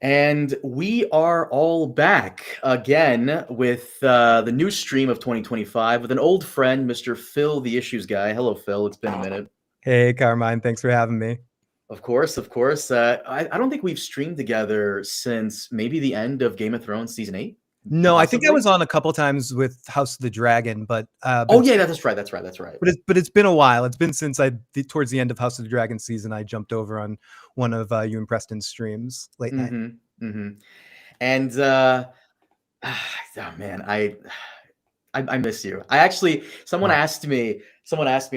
And we are all back again with the new stream of 2025 with an old friend, Mr. Phil, the Issues Guy. Hello, Phil. It's been a minute. Hey, Carmine. Thanks for having me. Of course, of course. I don't think we've streamed together since maybe the end of Game of Thrones season 8. No, I think I Possibly? was on a couple times with House of the Dragon, but Oh, yeah, that's right. That's right. That's right. but it's been a while. It's been since towards the end of House of the Dragon season, I jumped over on one of you and Preston's streams late night. And oh man, I miss you. I actually someone asked me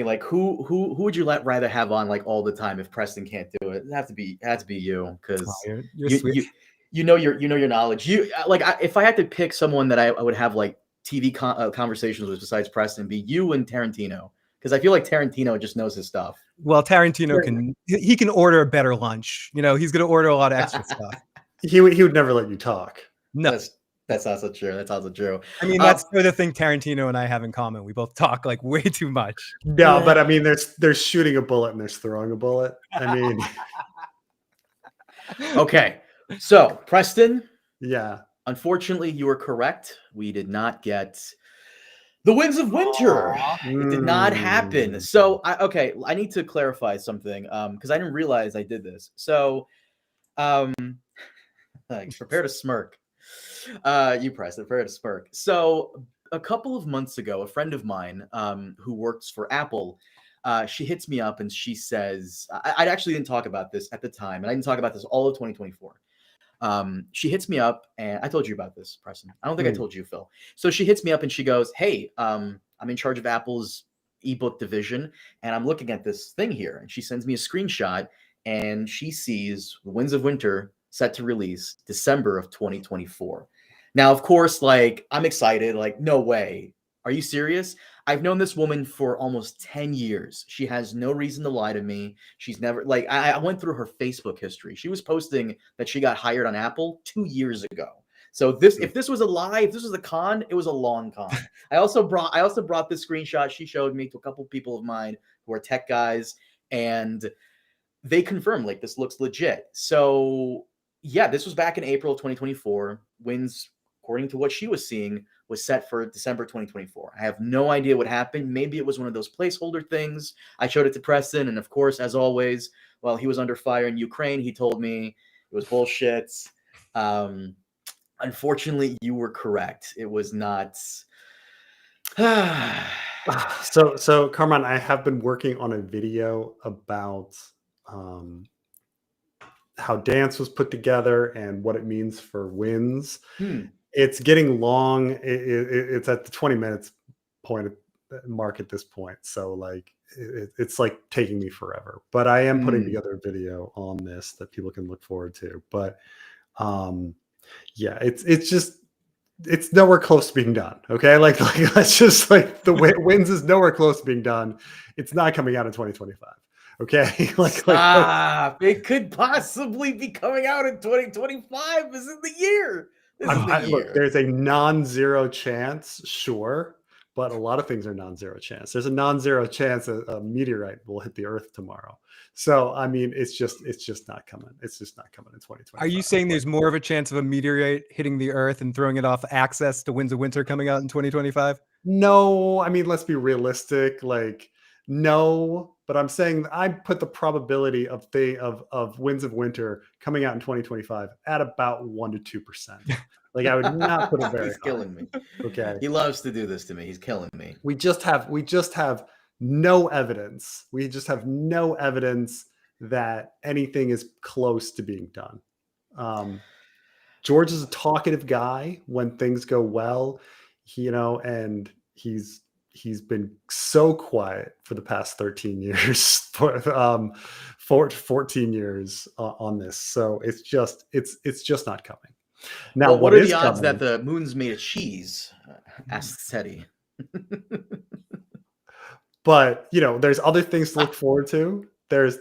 like who would you rather have on like all the time if Preston can't do it? It has to be you because You're sweet. you know your knowledge. If I had to pick someone that I would have like TV conversations with besides Preston, be you and Tarantino, because I feel like Tarantino just knows his stuff. Well, Tarantino can order a better lunch. You know, he's going to order a lot of extra stuff. He would never let you talk. No. That's also true. That's also true. I mean, that's the other thing Tarantino and I have in common. We both talk like way too much. No, but I mean, there's shooting a bullet and there's throwing a bullet. I mean, okay. So Preston, yeah. Unfortunately, you were correct. We did not get the Winds of Winter. It did not happen. So I need to clarify something because I didn't realize I did this. So, prepare to smirk. You Preston, prepare to smirk. So a couple of months ago, a friend of mine who works for Apple, she hits me up and she says, I actually didn't talk about this at the time, and I didn't talk about this all of 2024. She hits me up, and I told you about this, Preston. I don't think I told you, Phil. So she hits me up and she goes, "Hey, I'm in charge of Apple's ebook division, and I'm looking at this thing here." And she sends me a screenshot, and she sees The Winds of Winter set to release December of 2024. Now, of course, like I'm excited. Like, no way. Are you serious? I've known this woman for almost 10 years. She has no reason to lie to me. She's never like I went through her Facebook history. She was posting that she got hired on Apple 2 years ago. So if this was a lie, if this was a con, it was a long con. I also brought this screenshot she showed me to a couple people of mine who are tech guys, and they confirmed like this looks legit. So yeah, this was back in April 2024. Winds, according to what she was seeing, was set for December 2024. I have no idea what happened. Maybe it was one of those placeholder things. I showed it to Preston, and of course, as always, while he was under fire in Ukraine, he told me it was bullshit. Unfortunately, you were correct. It was not. So Carmine, I have been working on a video about how dance was put together and what it means for wins. It's getting long. It's at the 20 minutes mark at this point. So like it's like taking me forever, but I am putting together a video on this that people can look forward to. But yeah, it's nowhere close to being done. Okay. Like that's just like the way Winds is nowhere close to being done. It's not coming out in 2025. Okay. It could possibly be coming out in 2025. This is the year. Look, there's a non-zero chance, sure, but a lot of things are non-zero chance. There's a non-zero chance a meteorite will hit the Earth tomorrow. So I mean, it's just not coming. It's just not coming in 2025. Are you saying there's more of a chance of a meteorite hitting the Earth and throwing it off access to Winds of Winter coming out in 2025? No, I mean, let's be realistic. Like, no, but I'm saying I put the probability of Winds of Winter coming out in 2025 at about 1% to 2%. Like, I would not put it very He's killing me. Okay. He loves to do this to me. He's killing me. We just have no evidence. We just have no evidence that anything is close to being done. George is a talkative guy when things go well, and he's been so quiet for the past 13 years, 14 years on this. So it's just not coming. Now, what are the odds that the moon's made of cheese? Asks Teddy. But there's other things to look forward to. There's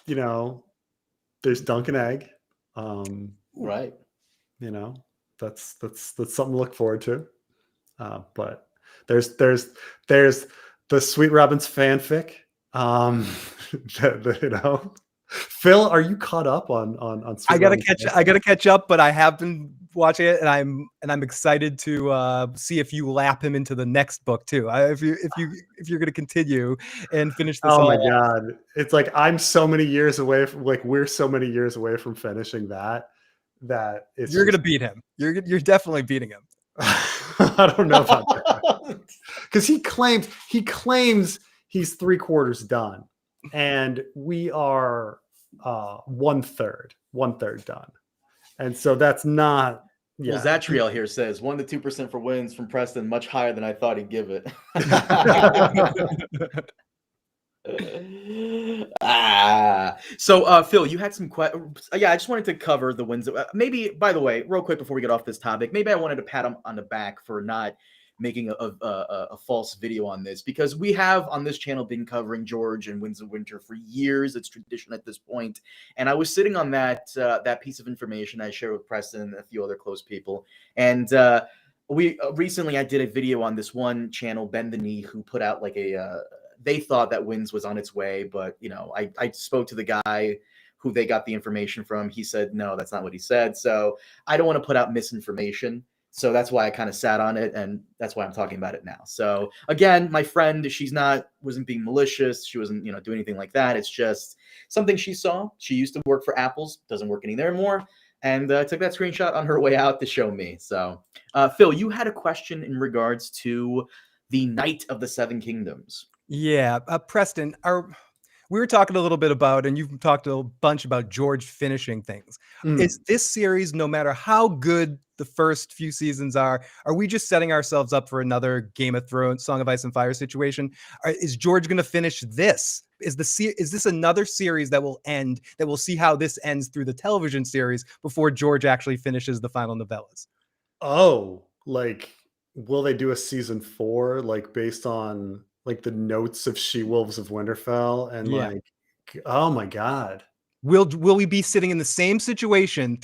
Dunk and Egg. Right. That's something to look forward to. But there's the Sweet Robin's fanfic. Phil, are you caught up on I Sweet gotta Rum? catch up, but I have been watching it, and I'm excited to see if you lap him into the next book too. If you're gonna continue and finish this Oh all my off. god. It's like I'm so many years away from, like, we're so many years away from finishing that it's You're just gonna beat him. You're definitely beating him. I don't know about that. Because he claims he's 3/4 done. And we are one third done. And so that's not Well, Zatriel here says 1 to 2% for wins from Preston, much higher than I thought he'd give it. So Phil, you had some questions. Yeah, I just wanted to cover the wins. Maybe, by the way, real quick before we get off this topic, maybe I wanted to pat him on the back for not making a false video on this, because we have on this channel been covering George and Winds of Winter for years. It's tradition at this point, and I was sitting on that piece of information I shared with Preston and a few other close people, and we recently I did a video on this one channel, Bend the Knee, who put out like they thought that Winds was on its way, but I spoke to the guy who they got the information from. He said no, that's not what he said. So I don't want to put out misinformation. So that's why I kind of sat on it, and that's why I'm talking about it now. So again, my friend, wasn't being malicious. She wasn't, doing anything like that. It's just something she saw. She used to work for Apple's, doesn't work any there anymore, and took that screenshot on her way out to show me. So, Phil, you had a question in regards to the Knight of the Seven Kingdoms. Yeah, Preston, we were talking a little bit about, and you've talked a bunch about George finishing things. Is this series, no matter how good the first few seasons are we just setting ourselves up for another Game of Thrones, Song of Ice and Fire situation? Is George going to finish this? Is this another series that will end, that we'll see how this ends through the television series before George actually finishes the final novellas? Oh, like, will they do a season 4, like, based on like the notes of She-Wolves of Winterfell and like, oh my god. Will we be sitting in the same situation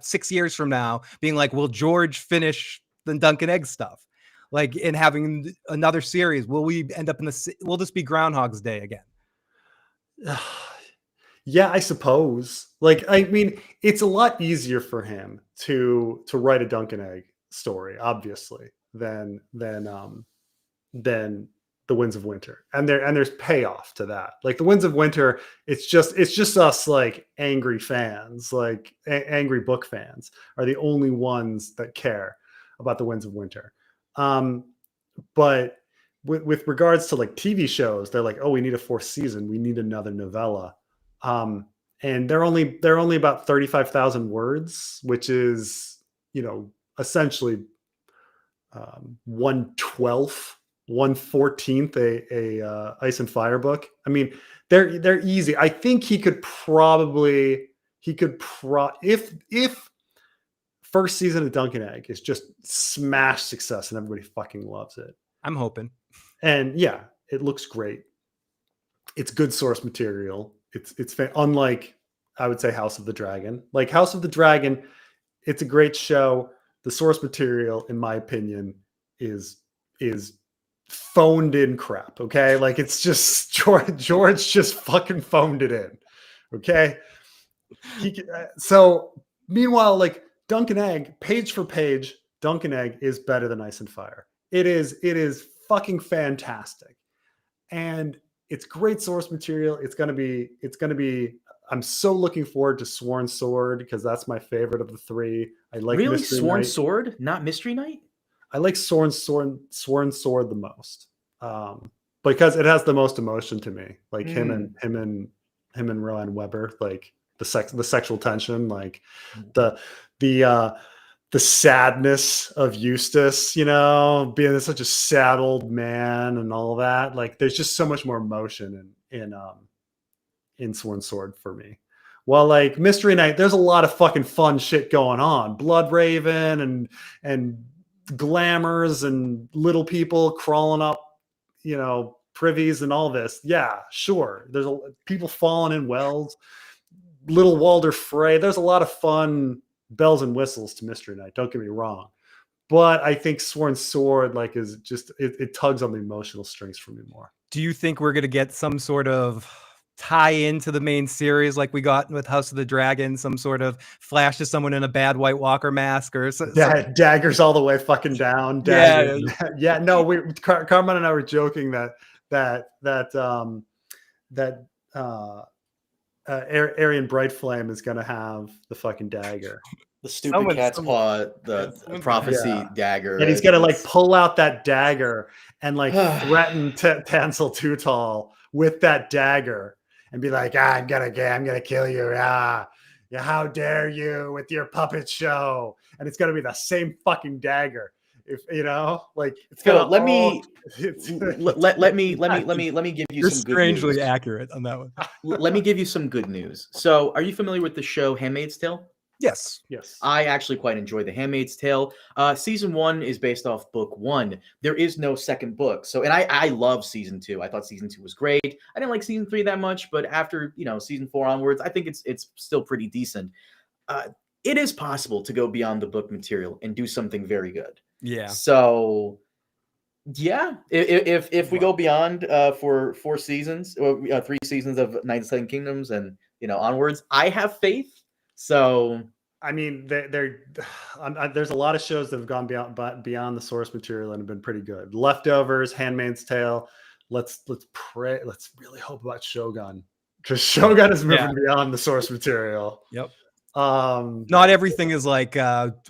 6 years from now, being like, will George finish the Dunk and Egg stuff? Like, in having another series, will we end up will this be Groundhog's Day again? Yeah, I suppose. Like, I mean, it's a lot easier for him to write a Dunk and Egg story, obviously, than the Winds of Winter, and there's payoff to that. Like the Winds of Winter, it's just us, like, angry fans, like angry book fans are the only ones that care about the Winds of Winter. But with regards to like TV shows, they're like, oh, we need a 4th season, we need another novella, and they're only about 35,000 words, which is essentially 1/12. 1/14 a Ice and Fire book. I mean, they're easy. I think if first season of Dunk and Egg is just smash success and everybody fucking loves it. I'm hoping. And yeah, it looks great. It's good source material. It's unlike, I would say, House of the Dragon. Like House of the Dragon, it's a great show. The source material, in my opinion, is phoned in crap. Okay, like it's just George just fucking phoned it in. Okay, so meanwhile, like Dunk and Egg, page for page, Dunk and Egg is better than Ice and Fire. It is fucking fantastic, and it's great source material. It's gonna be. I'm so looking forward to Sworn Sword, because that's my favorite of the 3. I like really Mystery Sworn Knight. Sword, not Mystery Knight. I like Sworn Sword the most, because it has the most emotion to me. Like him and Rowan Weber, like the sexual tension, like the sadness of Eustace, being such a sad old man and all that. Like there's just so much more emotion in Sworn Sword for me. While like Mystery Knight, there's a lot of fucking fun shit going on. Blood Raven and glamours and little people crawling up, privies and all this. Yeah, sure. There's people falling in wells, little Walder Frey. There's a lot of fun bells and whistles to Mystery Knight. Don't get me wrong. But I think Sworn Sword, like, is just, it tugs on the emotional strings for me more. Do you think we're going to get some sort of tie into the main series like we got with House of the Dragon, some sort of flash to someone in a bad White Walker mask or daggers all the way fucking down. Yeah, yeah. No, Carmine and I were joking that Arryn Brightflame is gonna have the fucking dagger. The stupid cat's paw, the prophecy dagger. And he's gonna like pull out that dagger and like threaten Tansel Tootal with that dagger and be like, I'm gonna kill you. Yeah, how dare you with your puppet show? And it's gonna be the same fucking dagger. If you know, like it's gonna let me give you You're some good strangely news. accurate on that one. Let me give you some good news. So, are you familiar with the show Handmaid's Tale? Yes. I actually quite enjoy The Handmaid's Tale. Season 1 is based off book 1. There is no second book. So, and I love season 2. I thought season 2 was great. I didn't like season 3 that much, but after, season 4 onwards, I think it's still pretty decent. It is possible to go beyond the book material and do something very good. Yeah. So, yeah, if we go beyond for 4 seasons, 3 seasons of Knights of Seven Kingdoms and onwards, I have faith. So I mean, there's a lot of shows that have gone beyond the source material and have been pretty good. Leftovers, Handmaid's Tale. Let's pray. Let's really hope about Shogun, because Shogun is moving beyond the source material. Yep. Not everything is like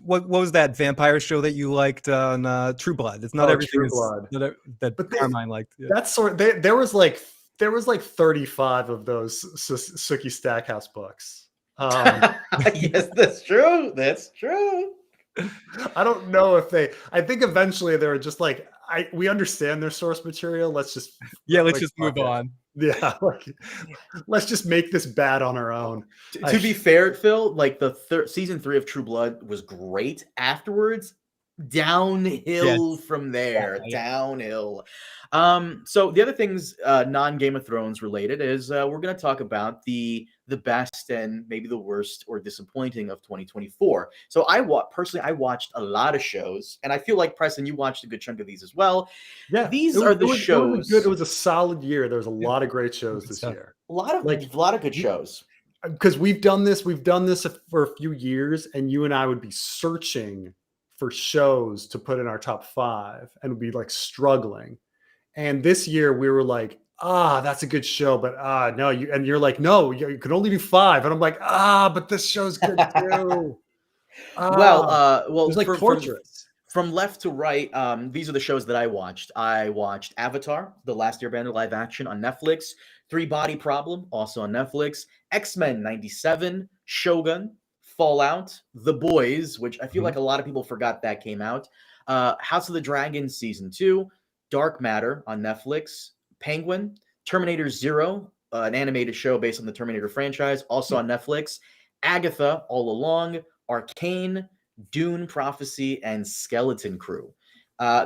what was that vampire show that you liked on True Blood? It's not everything True Blood that Carmine liked. Yeah. That's there was like 35 of those Sookie Stackhouse books. Yes, that's true. That's true. I don't know if I think eventually they were just like, we understand their source material. Let's just move on. Yeah, let's just make this bad on our own. To be fair, Phil, like the season 3 of True Blood was great. Afterwards, downhill from there. Downhill. So the other things non-Game of Thrones related is we're going to talk about the best and maybe the worst or disappointing of 2024. So I watched a lot of shows, and I feel like, Preston, you watched a good chunk of these as well. Yeah, these are the shows. It was a solid year. There was a lot of great shows this year. A lot of good shows. Because we've done this for a few years, and you and I would be searching for shows to put in our top 5 and would be like struggling. And this year we were like, that's a good show, but no, you're like, no, you could only do 5. And I'm like, but this show's good too. Well, it's like portraits. From left to right, these are the shows that I watched. I watched Avatar, The Last Airbender live action on Netflix, 3 Body Problem, also on Netflix, X-Men 97, Shogun, Fallout, The Boys, which I feel like a lot of people forgot that came out, House of the Dragon Season 2, Dark Matter on Netflix, Penguin, Terminator Zero, an animated show based on the Terminator franchise, also on Netflix, Agatha, All Along, Arcane, Dune Prophecy, and Skeleton Crew.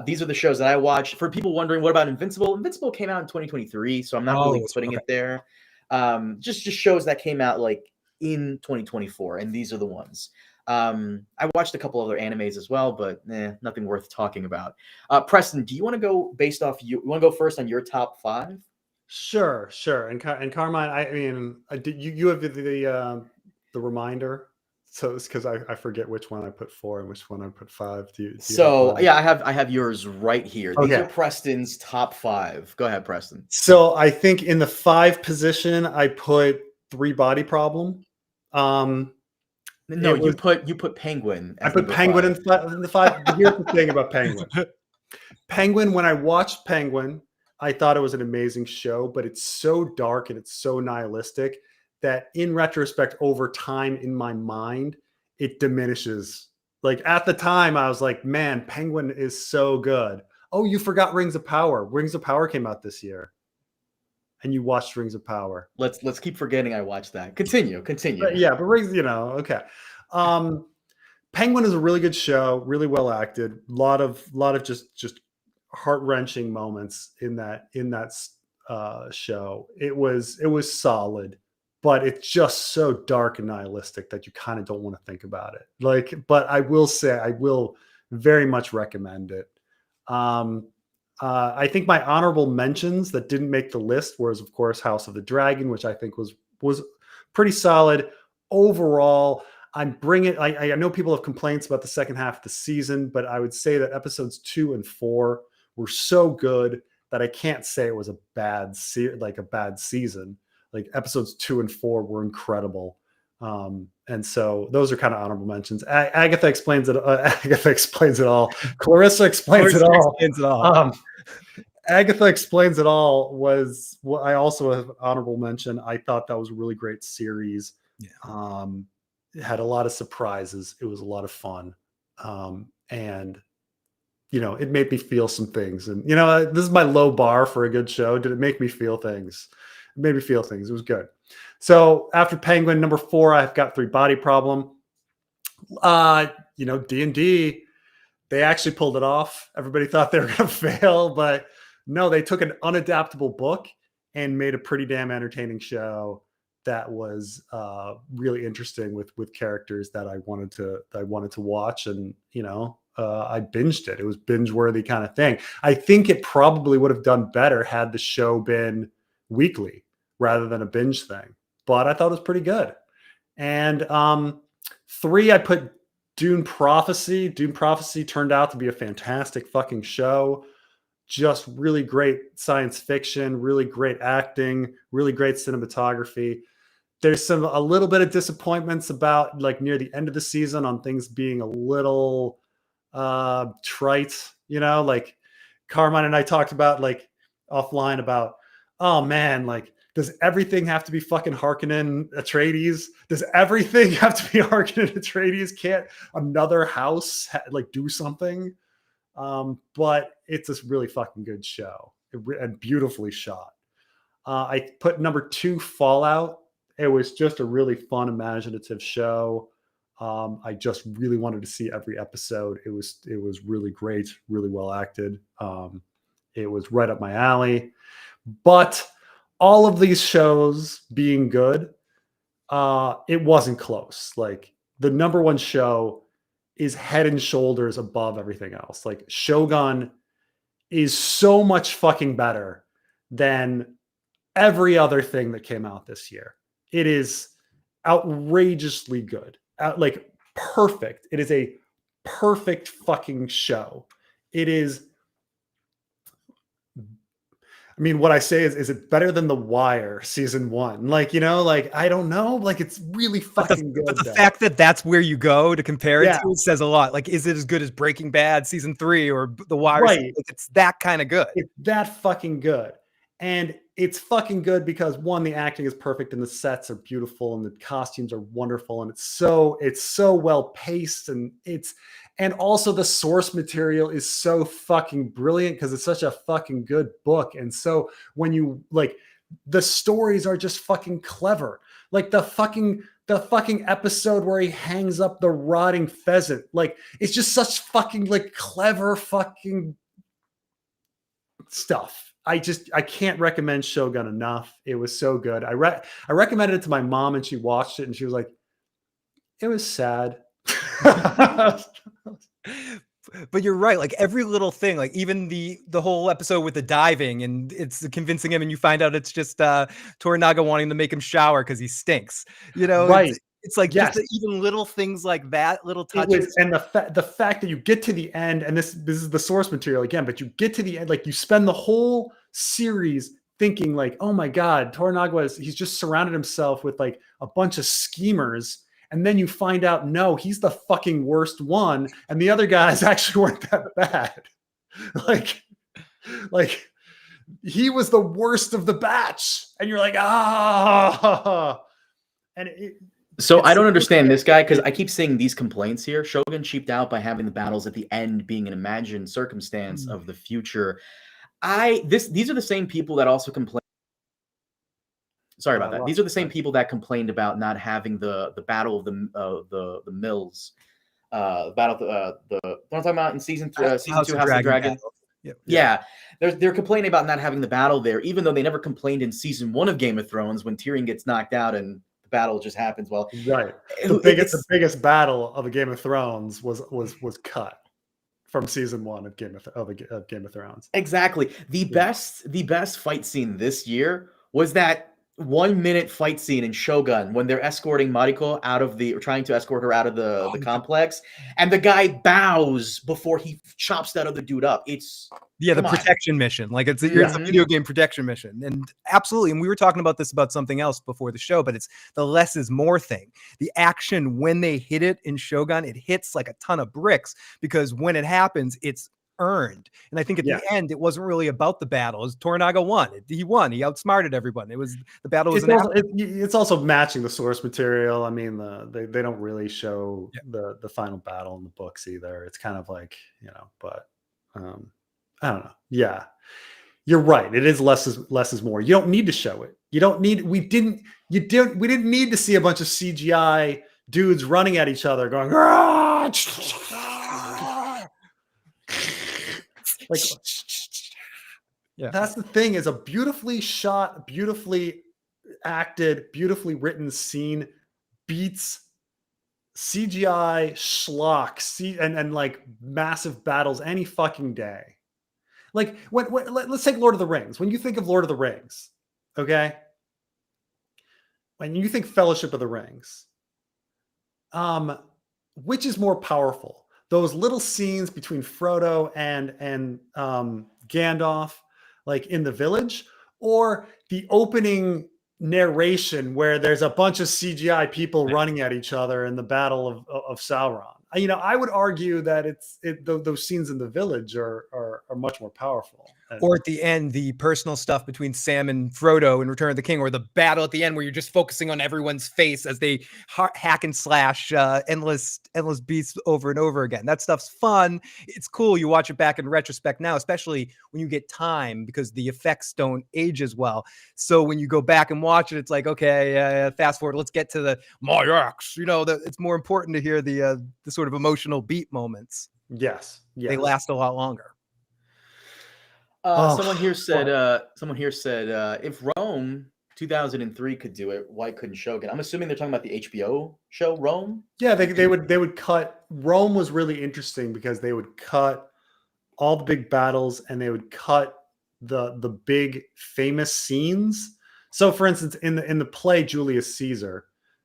These are the shows that I watched. For people wondering, what about Invincible? Invincible came out in 2023, so I'm not really putting it there. Just shows that came out like in 2024, and these are the ones. I watched a couple other animes as well, but nothing worth talking about. Preston, do you want to go based off you want to go first on your top 5? Sure. And Carmine, I mean, you have the reminder, so it's because I forget which one I put 4 and which one I put 5. I have yours right here. These Okay. are Preston's top 5. Go ahead, Preston. So I think in the 5 position, I put 3 Body Problem. No, you put Penguin. I put Penguin in the 5. Here's the thing about Penguin. Penguin, when I watched Penguin, I thought it was an amazing show, but it's so dark and it's so nihilistic that in retrospect, over time in my mind, it diminishes. Like at the time, I was like, man, Penguin is so good. Oh, you forgot Rings of Power. Rings of Power came out this year. And you watched Rings of Power. Let's keep forgetting I watched that. Continue. But Rings, okay. Penguin is a really good show, really well acted. A lot of just heart-wrenching moments in that show. It was solid, but it's just so dark and nihilistic that you kind of don't want to think about it. But I will say I will very much recommend it. I think my honorable mentions that didn't make the list was, of course, House of the Dragon, which I think was pretty solid overall. I know people have complaints about the second half of the season, but I would say that episodes 2 and 4 were so good that I can't say it was a bad season. Like episodes 2 and 4 were incredible. And so those are kind of honorable mentions. Agatha explains it. Agatha explains it all. Clarissa explains it all. Agatha explains it all was what I also have honorable mention. I thought that was a really great series. Yeah. It had a lot of surprises. It was a lot of fun. And it made me feel some things. And this is my low bar for a good show. Did it make me feel things? It made me feel things. It was good. So after Penguin, number 4, I've got 3 Body Problem. D&D, they actually pulled it off. Everybody thought they were going to fail, but no, they took an unadaptable book and made a pretty damn entertaining show that was really interesting with characters that I wanted to watch. And, I binged it. It was binge worthy kind of thing. I think it probably would have done better had the show been weekly rather than a binge thing. But I thought it was pretty good. And 3, I put Dune Prophecy. Dune Prophecy turned out to be a fantastic fucking show. Just really great science fiction, really great acting, really great cinematography. There's a little bit of disappointments about like near the end of the season on things being a little trite, like Carmine and I talked about like offline about, oh man, like, does everything have to be fucking Harkonnen Atreides? Does everything have to be Harkonnen Atreides? Can't another house do something? But it's a really fucking good show and beautifully shot. I put number 2 Fallout. It was just a really fun, imaginative show. I just really wanted to see every episode. It was really great, really well acted. It was right up my alley. But all of these shows being good, it wasn't close. Like the number 1 show is head and shoulders above everything else. Like Shogun is so much fucking better than every other thing that came out this year. It is outrageously good. Perfect. It is a perfect fucking show. It is. I mean, what I say is it better than The Wire season 1? I don't know. It's really fucking good. But the fact that that's where you go to compare it to says a lot. Like, is it as good as Breaking Bad season 3 or The Wire? Right. It's that kind of good. It's that fucking good. And it's fucking good because 1, the acting is perfect and the sets are beautiful and the costumes are wonderful. And it's so well paced and also the source material is so fucking brilliant because it's such a fucking good book. And so when you the stories are just fucking clever. Like the fucking episode where he hangs up the rotting pheasant. It's just such fucking clever fucking stuff. I can't recommend Shogun enough. It was so good. I recommended it to my mom and she watched it and she was like, it was sad. But you're right. Like every little thing, like even the whole episode with the diving and it's convincing him and you find out it's just Toranaga wanting to make him shower because he stinks, Right. It's like just even little things like that, little touches. And the fact that you get to the end, and this is the source material again, but you get to the end, you spend the whole series thinking oh my God, Toranaga he's just surrounded himself with a bunch of schemers. And then you find out, no, he's the fucking worst one. And the other guys actually weren't that bad. He was the worst of the batch. And you're like, ah. And so I don't understand this guy because I keep seeing these complaints here. Shogun cheaped out by having the battles at the end being an imagined circumstance of the future. These are the same people that also complain. Sorry about that. These are the same people that complained about not having the battle of the mills, battle the what I'm talking about in season 2, House of Dragon. Yep. Yeah, they're complaining about not having the battle there, even though they never complained in season 1 of Game of Thrones when Tyrion gets knocked out and the battle just happens. Well, right. The biggest battle of a Game of Thrones was cut. from season 1 of Game of Thrones. Exactly. The best fight scene this year was that 1 minute fight scene in Shogun when they're escorting Mariko trying to escort her out of the complex, and the guy bows before he chops that other dude up. The protection mission. Like it's a video game protection mission. And absolutely. And we were talking about something else before the show, but it's the less is more thing. The action when they hit it in Shogun, it hits like a ton of bricks because when it happens, it's earned. And I think at the end, it wasn't really about the battle. It was Toranaga won. He won. He outsmarted everyone. It was the battle was it's also matching the source material. I mean, they don't really show the final battle in the books either. It's kind of like, but I don't know. Yeah, you're right. It is less is more. You don't need to show it. We didn't need to see a bunch of CGI dudes running at each other going, like, that's the thing, is a beautifully shot, beautifully acted, beautifully written scene beats CGI schlock and like massive battles any fucking day. Like let's take Lord of the Rings. When you think of Lord of the Rings, okay, when you think Fellowship of the Rings, which is more powerful? Those little scenes between Frodo and Gandalf, like in the village, or the opening narration where there's a bunch of CGI people running at each other in the Battle of Sauron? I would argue that those scenes in the village are much more powerful. Or at the end, the personal stuff between Sam and Frodo in Return of the King, or the battle at the end where you're just focusing on everyone's face as they hack and slash endless beasts over and over again. That stuff's fun. It's cool. You watch it back in retrospect now, especially when you get time, because the effects don't age as well. So when you go back and watch it, it's like, okay, fast forward. Let's get to the my axe. It's more important to hear the sort of emotional beat moments. Yes. They last a lot longer. Someone here said, if Rome 2003 could do it, why couldn't Shogun? I'm assuming they're talking about the HBO show Rome. Yeah, they would cut. Rome was really interesting because they would cut all the big battles and they would cut the big famous scenes. So, for instance, in the play Julius Caesar,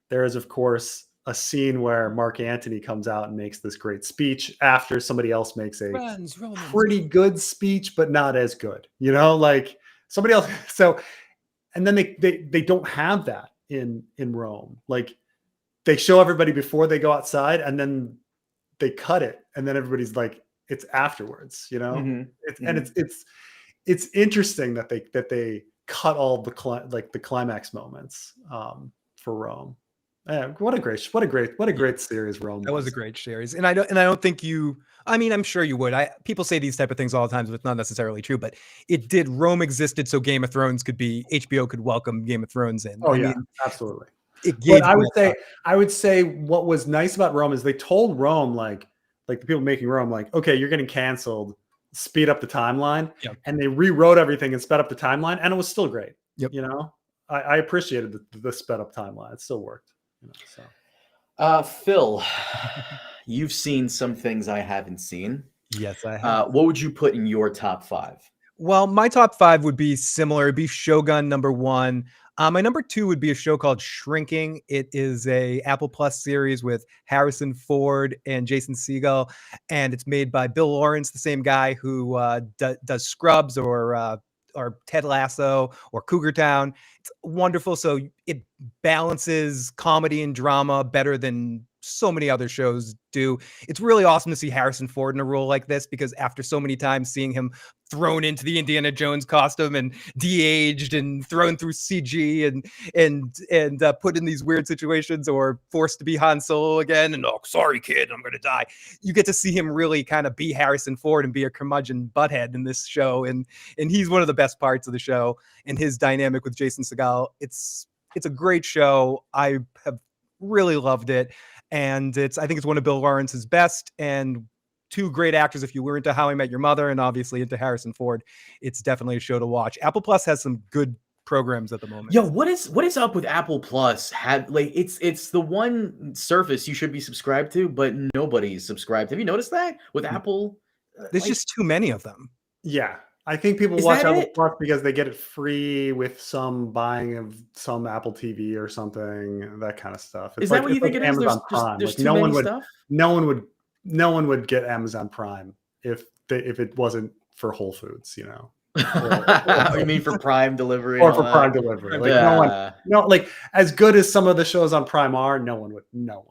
there is of course a scene where Mark Antony comes out and makes this great speech after somebody else makes a pretty good speech, but not as good, like somebody else. So, and then they don't have that in Rome. Like they show everybody before they go outside and then they cut it. And then everybody's like, it's afterwards, And it's interesting that they cut all the climax moments for Rome. What a great series Rome was. That was a great series. And I don't think I'm sure you would. People say these type of things all the time, but it's not necessarily true. But Rome existed so Game of Thrones HBO could welcome Game of Thrones in. Oh, absolutely. I would say what was nice about Rome is they told Rome, like the people making Rome, like, okay, you're getting canceled, speed up the timeline. Yep. And they rewrote everything and sped up the timeline, and it was still great. Yep. I appreciated the sped up timeline. It still worked. Phil, you've seen some things I haven't seen. Yes, I have. What would you put in your top 5? Well, my top 5 would be similar. It'd be Shogun number 1. My number 2 would be a show called Shrinking. It is a Apple Plus series with Harrison Ford and Jason Segel, and it's made by Bill Lawrence, the same guy who does Scrubs or Ted Lasso or Cougar Town. It's wonderful. So it balances comedy and drama better than so many other shows do. It's really awesome to see Harrison Ford in a role like this, because after so many times seeing him thrown into the Indiana Jones costume and de-aged and thrown through CG and put in these weird situations, or forced to be Han Solo again and, oh, sorry kid, I'm gonna die. You get to see him really kind of be Harrison Ford and be a curmudgeon butthead in this show, and he's one of the best parts of the show. And his dynamic with Jason Segel, it's a great show. I have really loved it. And I think it's one of Bill Lawrence's best, and 2 great actors. If you were into How I Met Your Mother and obviously into Harrison Ford, it's definitely a show to watch. Apple Plus has some good programs at the moment. Yo, what is up with Apple Plus? It's the one service you should be subscribed to, but nobody's subscribed. Have you noticed that with Apple There's just too many of them. Yeah. I think people Is watch that Apple it? Plus because they get it free with some buying of some Apple TV or something, that kind of stuff. Is that what you think it is? Amazon Prime. There's Like too many stuff? no one would get Amazon Prime if it wasn't for Whole Foods, you know. You mean for Prime delivery Or and for all Prime that? delivery. Like like as good as some of the shows on Prime are, no one would. You know.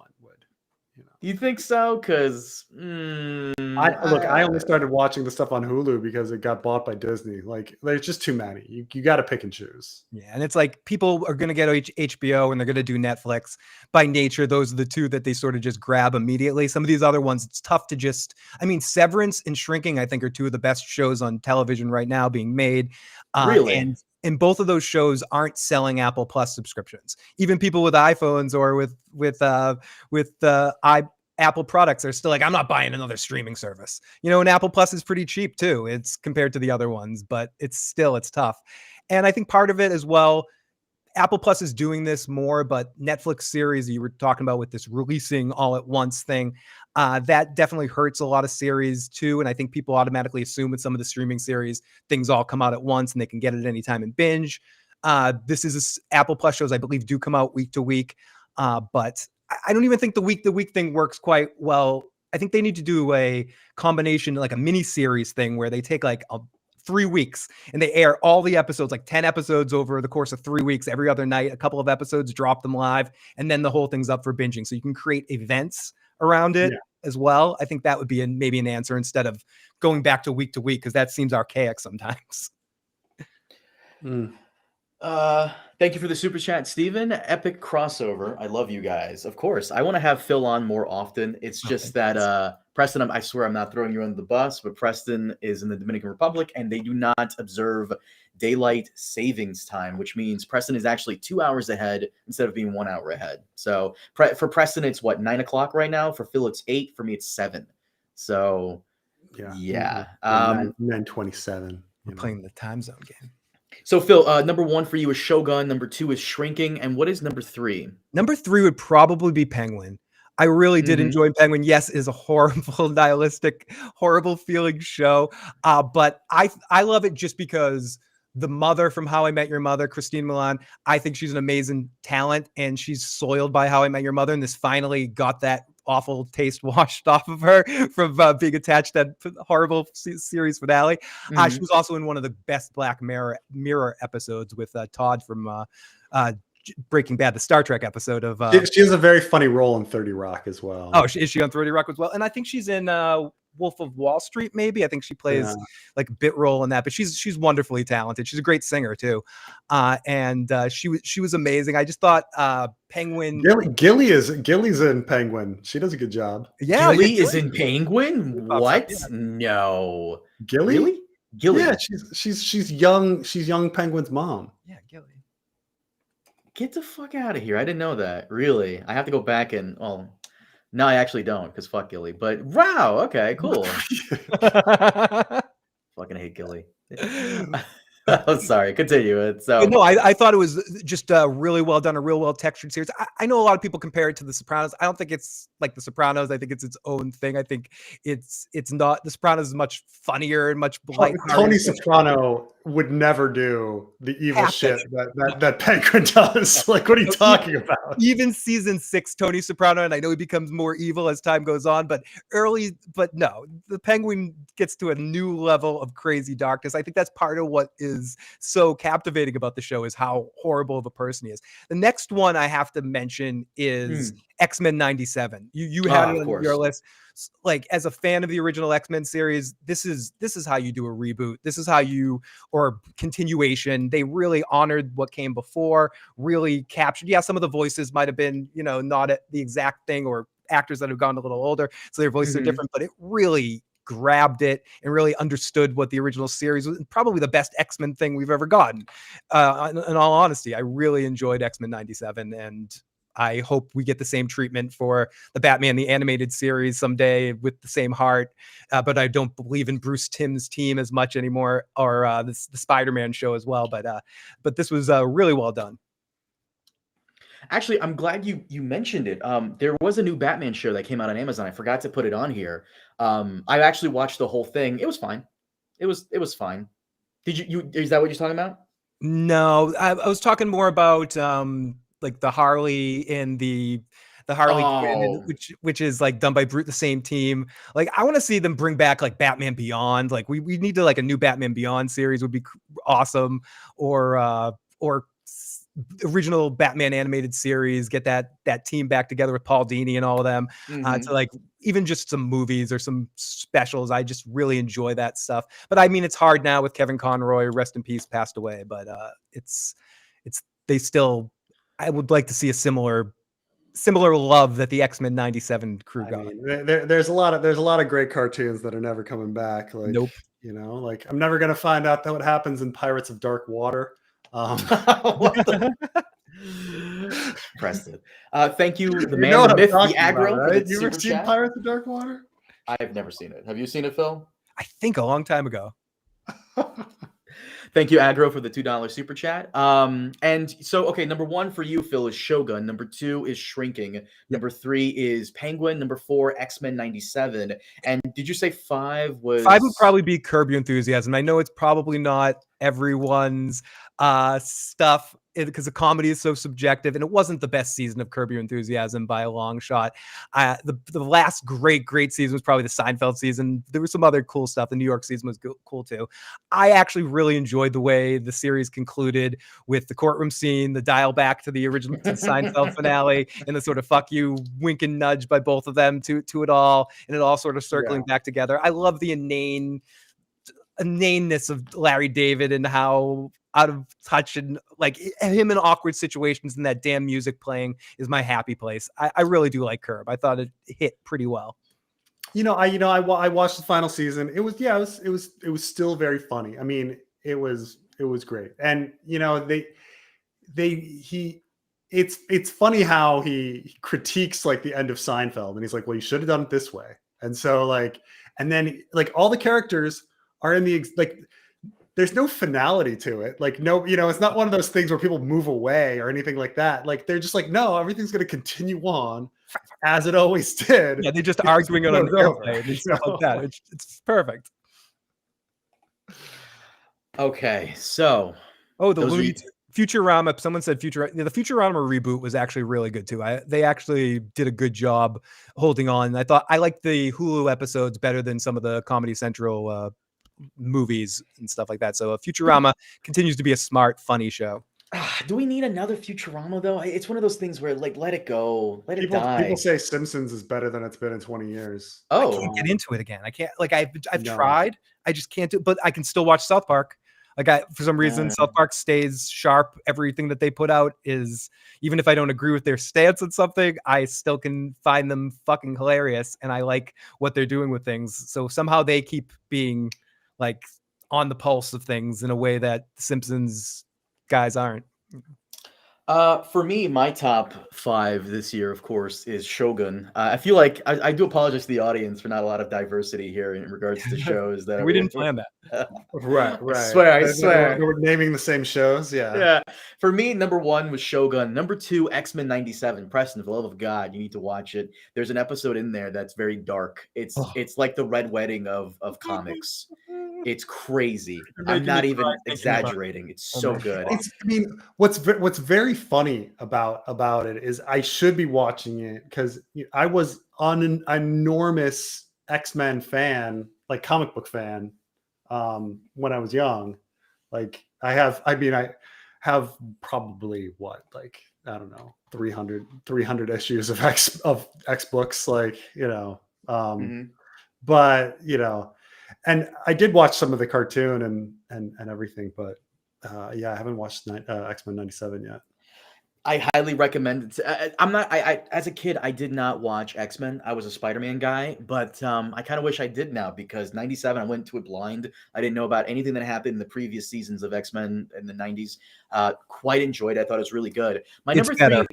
You think so? Because I only started watching the stuff on Hulu because it got bought by Disney. Like, there's just too many. You got to pick and choose. Yeah, and it's like people are going to get HBO and they're going to do Netflix. By nature, those are the two that they sort of just grab immediately. Some of these other ones, it's tough to just. I mean, Severance and Shrinking, I think, are two of the best shows on television right now being made. Really? And both of those shows aren't selling Apple Plus subscriptions. Even people with iPhones or with Apple products are still like, I'm not buying another streaming service. You know, and Apple Plus is pretty cheap too. It's compared to the other ones, but it's tough. And I think part of it as well, Apple Plus is doing this more, but Netflix series you were talking about with this releasing all at once thing, that definitely hurts a lot of series too. And I think people automatically assume with some of the streaming series, things all come out at once and they can get it at any time and binge. This is Apple Plus shows, I believe, do come out week to week. But I don't even think the week thing works quite well. I think they need to do a combination, like a mini series thing where they take like 3 weeks and they air all the episodes, like 10 episodes over the course of 3 weeks, every other night, a couple of episodes, drop them live, and then the whole thing's up for binging. So you can create events around it as well. I think that would be maybe an answer instead of going back to week, because that seems archaic sometimes. Thank you for the super chat, Steven. Epic crossover. I love you guys. Of course. I want to have Phil on more often. It's just that Preston, I swear I'm not throwing you under the bus, but Preston is in the Dominican Republic and they do not observe daylight savings time, which means Preston is actually 2 hours ahead instead of being 1 hour ahead. So for Preston, it's what, 9 o'clock right now? For Phil, it's 8. For me, it's 7. So yeah. 9:27. We're playing the time zone game. So Phil, number 1 for you is Shogun. Number 2 is Shrinking. And what is number 3? Number 3 would probably be Penguin. I really did enjoy Penguin. Yes, it is a horrible, nihilistic, horrible feeling show. But I love it just because the mother from How I Met Your Mother, Christine Milan, I think she's an amazing talent and she's soiled by How I Met Your Mother. And this finally got that awful taste washed off of her from being attached to that horrible series finale. She was also in one of the best Black Mirror episodes with Todd from Breaking Bad, the Star Trek episode of. She has a very funny role in 30 Rock as well. Oh, is she on 30 Rock as well? And I think she's in Wolf of Wall Street, maybe. I think she plays like a bit role in that, but she's wonderfully talented. She's a great singer too. And she was amazing. I just thought Penguin. Gilly's in Penguin. She does a good job. Yeah, Gilly is in Penguin? What? Yeah. No. Gilly? Really? Gilly. Yeah, she's young. She's young Penguin's mom. Yeah, Gilly. Get the fuck out of here. I didn't know that. Really? I have to go back and no, I actually don't, because fuck Gilly. But wow, okay, cool. Fucking hate Gilly. I'm sorry. Continue. So no, I thought it was just really well done, a real well textured series. I know a lot of people compare it to The Sopranos. I don't think it's like The Sopranos. I think it's its own thing. I think it's not. The Sopranos is much funnier and much Tony Soprano would never do the evil shit that Penguin does. Like, what are you talking about? Even season 6, Tony Soprano, and I know he becomes more evil as time goes on, but no, the Penguin gets to a new level of crazy darkness. I think that's part of what is so captivating about the show is how horrible of a person he is. The next one I have to mention is X-Men 97. You had it on your list. Like, as a fan of the original X-Men series, this is how you do a reboot. This is how you, or continuation. They really honored what came before, really captured. Yeah, some of the voices might have been, not at the exact thing, or actors that have gone a little older, so their voices are different, but it really grabbed it and really understood what the original series was. Probably the best X-Men thing we've ever gotten. In all honesty, I really enjoyed X-Men 97, and I hope we get the same treatment for the Batman, the animated series someday with the same heart. But I don't believe in Bruce Timm's team as much anymore, or the Spider-Man show as well. But this was really well done. Actually, I'm glad you mentioned it. There was a new Batman show that came out on Amazon. I forgot to put it on here. I actually watched the whole thing. It was fine. It was fine. Did you is that what you're talking about? No, I was talking more about like the Harley and the Harley Quinn, Oh, which is like done by the same team. Like I want to see them bring back like Batman Beyond. Like we need to like a new Batman Beyond series would be awesome, or original Batman animated series. Get that team back together with Paul Dini and all of them to like even just some movies or some specials. I just really enjoy that stuff. But I mean, it's hard now with Kevin Conroy, rest in peace, passed away. But it's they still. I would like to see a similar love that the X-Men '97 crew got. I mean, there's a lot of great cartoons that are never coming back. Like, Nope. like I'm never gonna find out that what happens in Pirates of Dark Water. What the Preston. Thank you, the You man, know what the I'm myth, the talking aggro. about, For right? the You ever super seen chat. Pirates of Dark Water? I've never seen it. Have you seen it, Phil? I think a long time ago. Thank you, Aggro, for the $2 super chat. And so, okay, number 1 for you, Phil, is Shogun. Number 2 is Shrinking. Number 3 is Penguin. Number 4, X-Men '97. And did you say 5 was? 5 would probably be Curb Your Enthusiasm. I know it's probably not everyone's stuff because the comedy is so subjective, and it wasn't the best season of Curb Your Enthusiasm by a long shot. The last great season was probably the Seinfeld season. There was some other cool stuff. The New York season was cool too. I actually really enjoyed the way the series concluded with the courtroom scene, the dial back to the original to the Seinfeld finale, and the sort of fuck you wink and nudge by both of them to it all, and it all sort of circling back together. I love the inaneness of Larry David and how out of touch and like him in awkward situations and that damn music playing is my happy place. I really do like Curb. I thought it hit pretty well. I watched the final season. It was still very funny. I mean, it was great. And it's funny how he critiques like the end of Seinfeld, and he's like, well, you should have done it this way. And so and then all the characters are in the there's no finality to it. Like, no, it's not one of those things where people move away or anything like that. Like, they're just like, no, everything's going to continue on as it always did. Yeah, they're just arguing on an airplane and stuff like that. It's perfect. Okay, so the Futurama. Someone said the Futurama reboot was actually really good too. They actually did a good job holding on. I liked the Hulu episodes better than some of the Comedy Central movies and stuff like that. So Futurama continues to be a smart, funny show. Do we need another Futurama though? It's one of those things where let it go, let it die. People say Simpsons is better than it's been in 20 years. Oh, I can't get into it again. I can't. Like I've tried. I just can't do. But I can still watch South Park. For some reason, South Park stays sharp. Everything that they put out is, even if I don't agree with their stance on something, I still can find them fucking hilarious, and I like what they're doing with things. So somehow they keep being like on the pulse of things in a way that the Simpsons guys aren't. For me, my top 5 this year, of course, is Shogun. I feel like I do apologize to the audience for not a lot of diversity here in regards to shows that we didn't plan that. Right. I swear. We're naming the same shows. Yeah. For me, number 1 was Shogun. Number 2, X-Men '97. Preston, for the love of God, you need to watch it. There's an episode in there that's very dark. It's like the Red Wedding of comics. It's crazy. I'm not even exaggerating. It's so good. What's very funny about it is I should be watching it because I was an enormous X-Men fan, like comic book fan, when I was young. Like I have probably I don't know, 300 issues of X books, but and I did watch some of the cartoon and everything, but I haven't watched X-Men '97 yet. I highly recommend it. I as a kid, I did not watch X-Men. I was a Spider-Man guy, but I kind of wish I did now because '97, I went to it blind. I didn't know about anything that happened in the previous seasons of X-Men in the '90s. Quite enjoyed it. I thought it was really good. My number 3.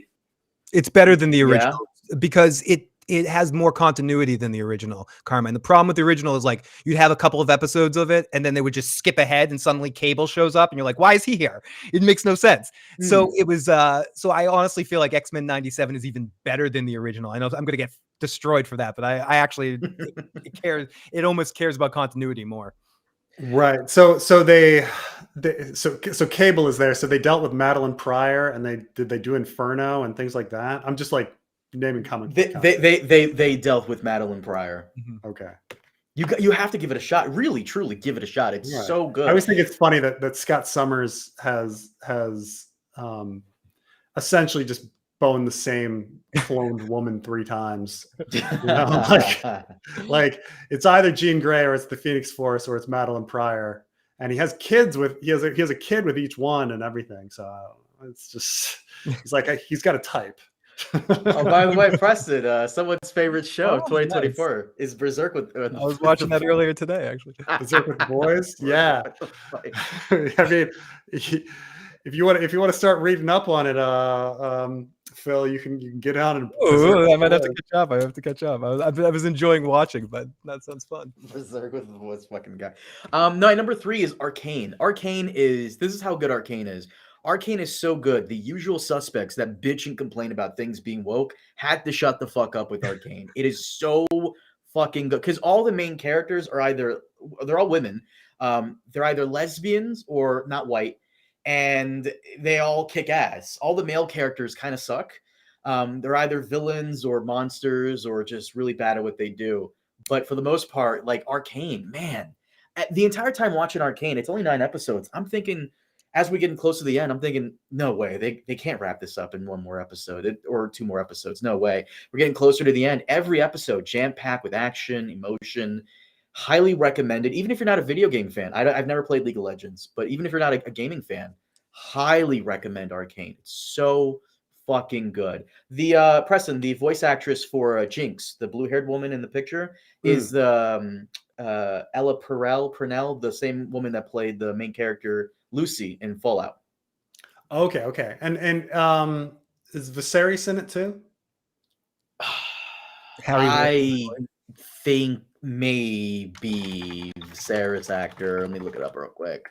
It's better than the original because it has more continuity than the original, Carmine. The problem with the original is like you'd have a couple of episodes of it and then they would just skip ahead and suddenly Cable shows up and you're like, why is he here? It makes no sense. So it was so I honestly feel like X-Men 97 is even better than the original. I know I'm gonna get destroyed for that, but I actually it almost cares about continuity more. Right. So Cable is there. So they dealt with Madeline Pryor, and they do Inferno and things like that. I'm just like naming comic. They dealt with Madeline Pryor. Okay. You have to give it a shot. Really, truly, give it a shot. It's so good. I always think it's funny that Scott Summers has essentially just boned the same cloned woman 3 times. You know? like it's either Jean Grey or it's the Phoenix Force or it's Madeline Pryor, and he has kids with he has a kid with each one and everything. So it's just he's like he's got a type. Oh, by the way, Preston, someone's favorite show of 2024 is Berserk with I was watching that earlier today, actually. Berserk with the boys. Yeah. I mean, if you want to start reading up on it, Phil, you can get on and. I might have to catch up. I have to catch up. I was enjoying watching, but that sounds fun. Berserk with the boys, fucking guy. No, number 3 is Arcane. This is how good Arcane is. Arcane is so good. The usual suspects that bitch and complain about things being woke had to shut the fuck up with Arcane. It is so fucking good because all the main characters are they're all women. They're either lesbians or not white, and they all kick ass. All the male characters kind of suck. They're either villains or monsters or just really bad at what they do. But for the most part, like Arcane, man, the entire time watching Arcane, it's only 9 episodes. I'm thinking, as we get close to the end, I'm thinking, no way, they can't wrap this up in 1 more episode or 2 more episodes. No way. We're getting closer to the end. Every episode jam-packed with action, emotion. Highly recommended. Even if you're not a video game fan, I've never played League of Legends, but even if you're not a gaming fan, highly recommend Arcane. It's so fucking good. The Preston, the voice actress for Jinx, the blue-haired woman in the picture, is the Ella Purnell, the same woman that played the main character Lucy in Fallout. Okay. And is Viserys in it too? I think maybe Viserys actor. Let me look it up real quick.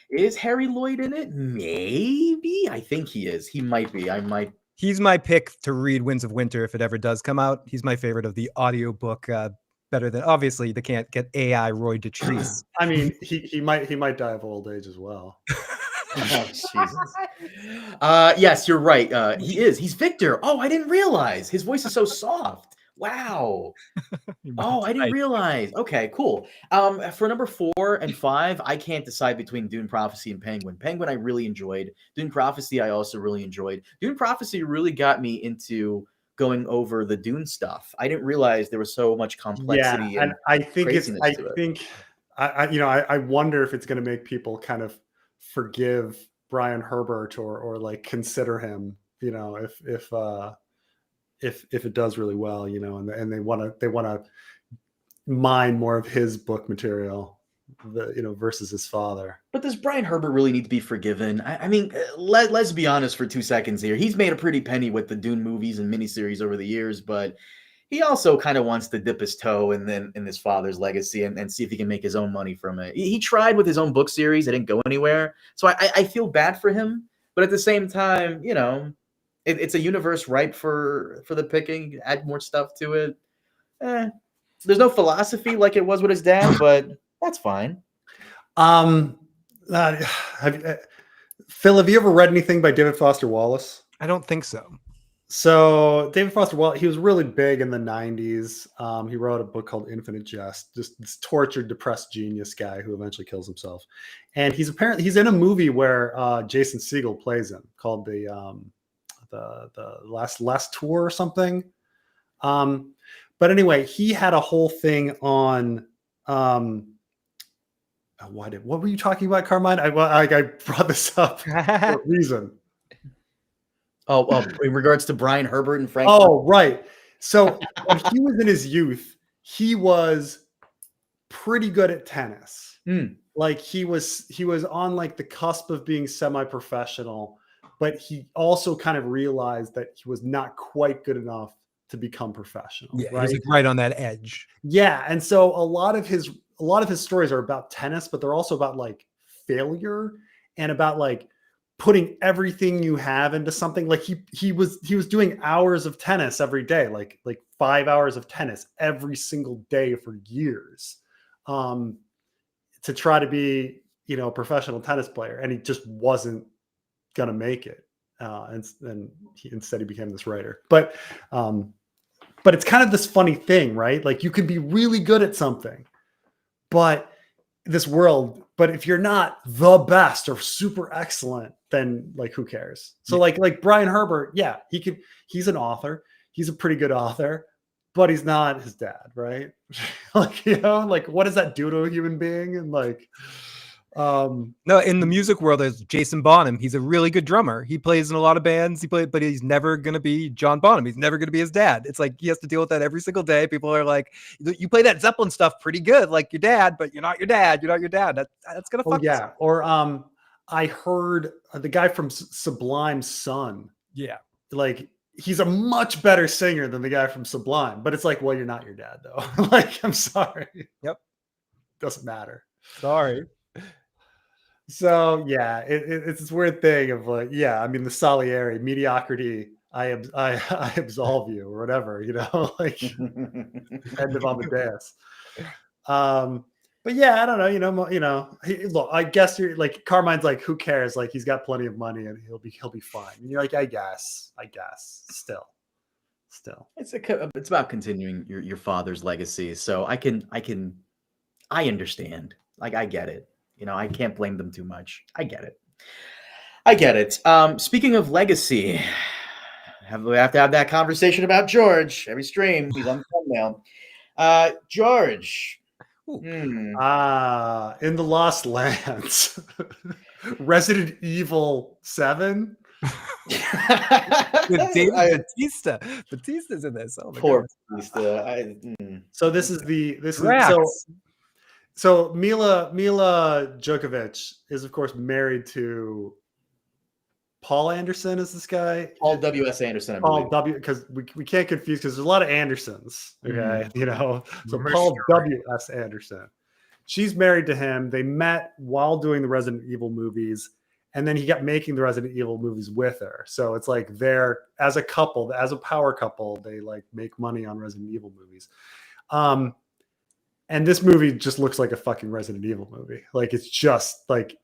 Is Harry Lloyd in it? Maybe. I think he is. He might be. He's my pick to read Winds of Winter if it ever does come out. He's my favorite of the audiobook. Better than, obviously they can't get AI Roy Dotrice. I mean, he might die of old age as well. Oh, Jesus. Yes, you're right. He is. He's Victor. Oh, I didn't realize. His voice is so soft. Wow. Oh, I didn't realize. Okay, cool. For number 4 and 5, I can't decide between Dune Prophecy and Penguin. Penguin I really enjoyed. Dune Prophecy I also really enjoyed. Dune Prophecy really got me into going over the Dune stuff. I didn't realize there was so much complexity. Yeah, and I think I wonder if it's going to make people kind of forgive Brian Herbert or like consider him, you know, if it does really well, you know, and they want to mine more of his book material, versus his father. But does Brian Herbert really need to be forgiven? I mean, let's be honest for 2 seconds here. He's made a pretty penny with the Dune movies and miniseries over the years, but he also kind of wants to dip his toe in his father's legacy and see if he can make his own money from it. He tried with his own book series. It didn't go anywhere. So I feel bad for him. But at the same time, you know, it's a universe ripe for the picking. Add more stuff to it. There's no philosophy like it was with his dad, but that's fine. Phil, have you ever read anything by David Foster Wallace? I don't think so. So David Foster Wallace, he was really big in the 90s. He wrote a book called Infinite Jest, just this tortured, depressed genius guy who eventually kills himself. And he's in a movie where Jason Segel plays him called the last tour or something. But anyway, he had a whole thing on what were you talking about, Carmine? I brought this up for a reason. Oh, in regards to Brian Herbert and Frank. Oh, right. So when he was in his youth, he was pretty good at tennis. Like he was on like the cusp of being semi-professional, but he also kind of realized that he was not quite good enough to become professional. Yeah, right? he's like right on that edge. Yeah, and so a lot of his stories are about tennis, but they're also about like failure and about like putting everything you have into something. Like he was doing hours of tennis every day, like 5 hours of tennis every single day for years, to try to be, a professional tennis player, and he just wasn't gonna make it. And instead he became this writer. But it's kind of this funny thing, right? Like you can be really good at something, but if you're not the best or super excellent, then like who cares? So like Brian Herbert, yeah, he's an author. He's a pretty good author, but he's not his dad, right? Like, like what does that do to a human being? And like, no, in the music world, there's Jason Bonham. He's a really good drummer. He plays in a lot of bands. But he's never gonna be John Bonham. He's never gonna be his dad. It's like he has to deal with that every single day. People are like, "You play that Zeppelin stuff pretty good, like your dad, but you're not your dad. You're not your dad." That's gonna fuck. Yeah. Or I heard the guy from Sublime's son. Yeah, like he's a much better singer than the guy from Sublime. But it's like, well, you're not your dad though. Like, I'm sorry. Yep. Doesn't matter. Sorry. So yeah, it's this weird thing of like, yeah, I mean the Salieri mediocrity. I absolve you or whatever, like end of Amadeus. But yeah, I don't know, look, I guess you're like Carmine's like, who cares? Like he's got plenty of money and he'll be fine. And you're like, I guess, still. It's about continuing your father's legacy. So I understand. Like I get it. I can't blame them too much. I get it. Speaking of legacy, we have to have that conversation about George every stream. He's on the thumbnail. George. In the Lost Lands, Resident Evil 7. With David Batista. Batista's in this. Oh my Poor God. Batista. So this is so Mila Djokovic is of course married to Paul Anderson. Is this guy Paul W.S. Anderson? Paul W. Because we can't confuse because there's a lot of Andersons. Okay, So For Paul sure. W.S. Anderson. She's married to him. They met while doing the Resident Evil movies, and then he kept making the Resident Evil movies with her. So it's like they're as a couple, as a power couple, they like make money on Resident Evil movies. And this movie just looks like a fucking Resident Evil movie. Like it's just like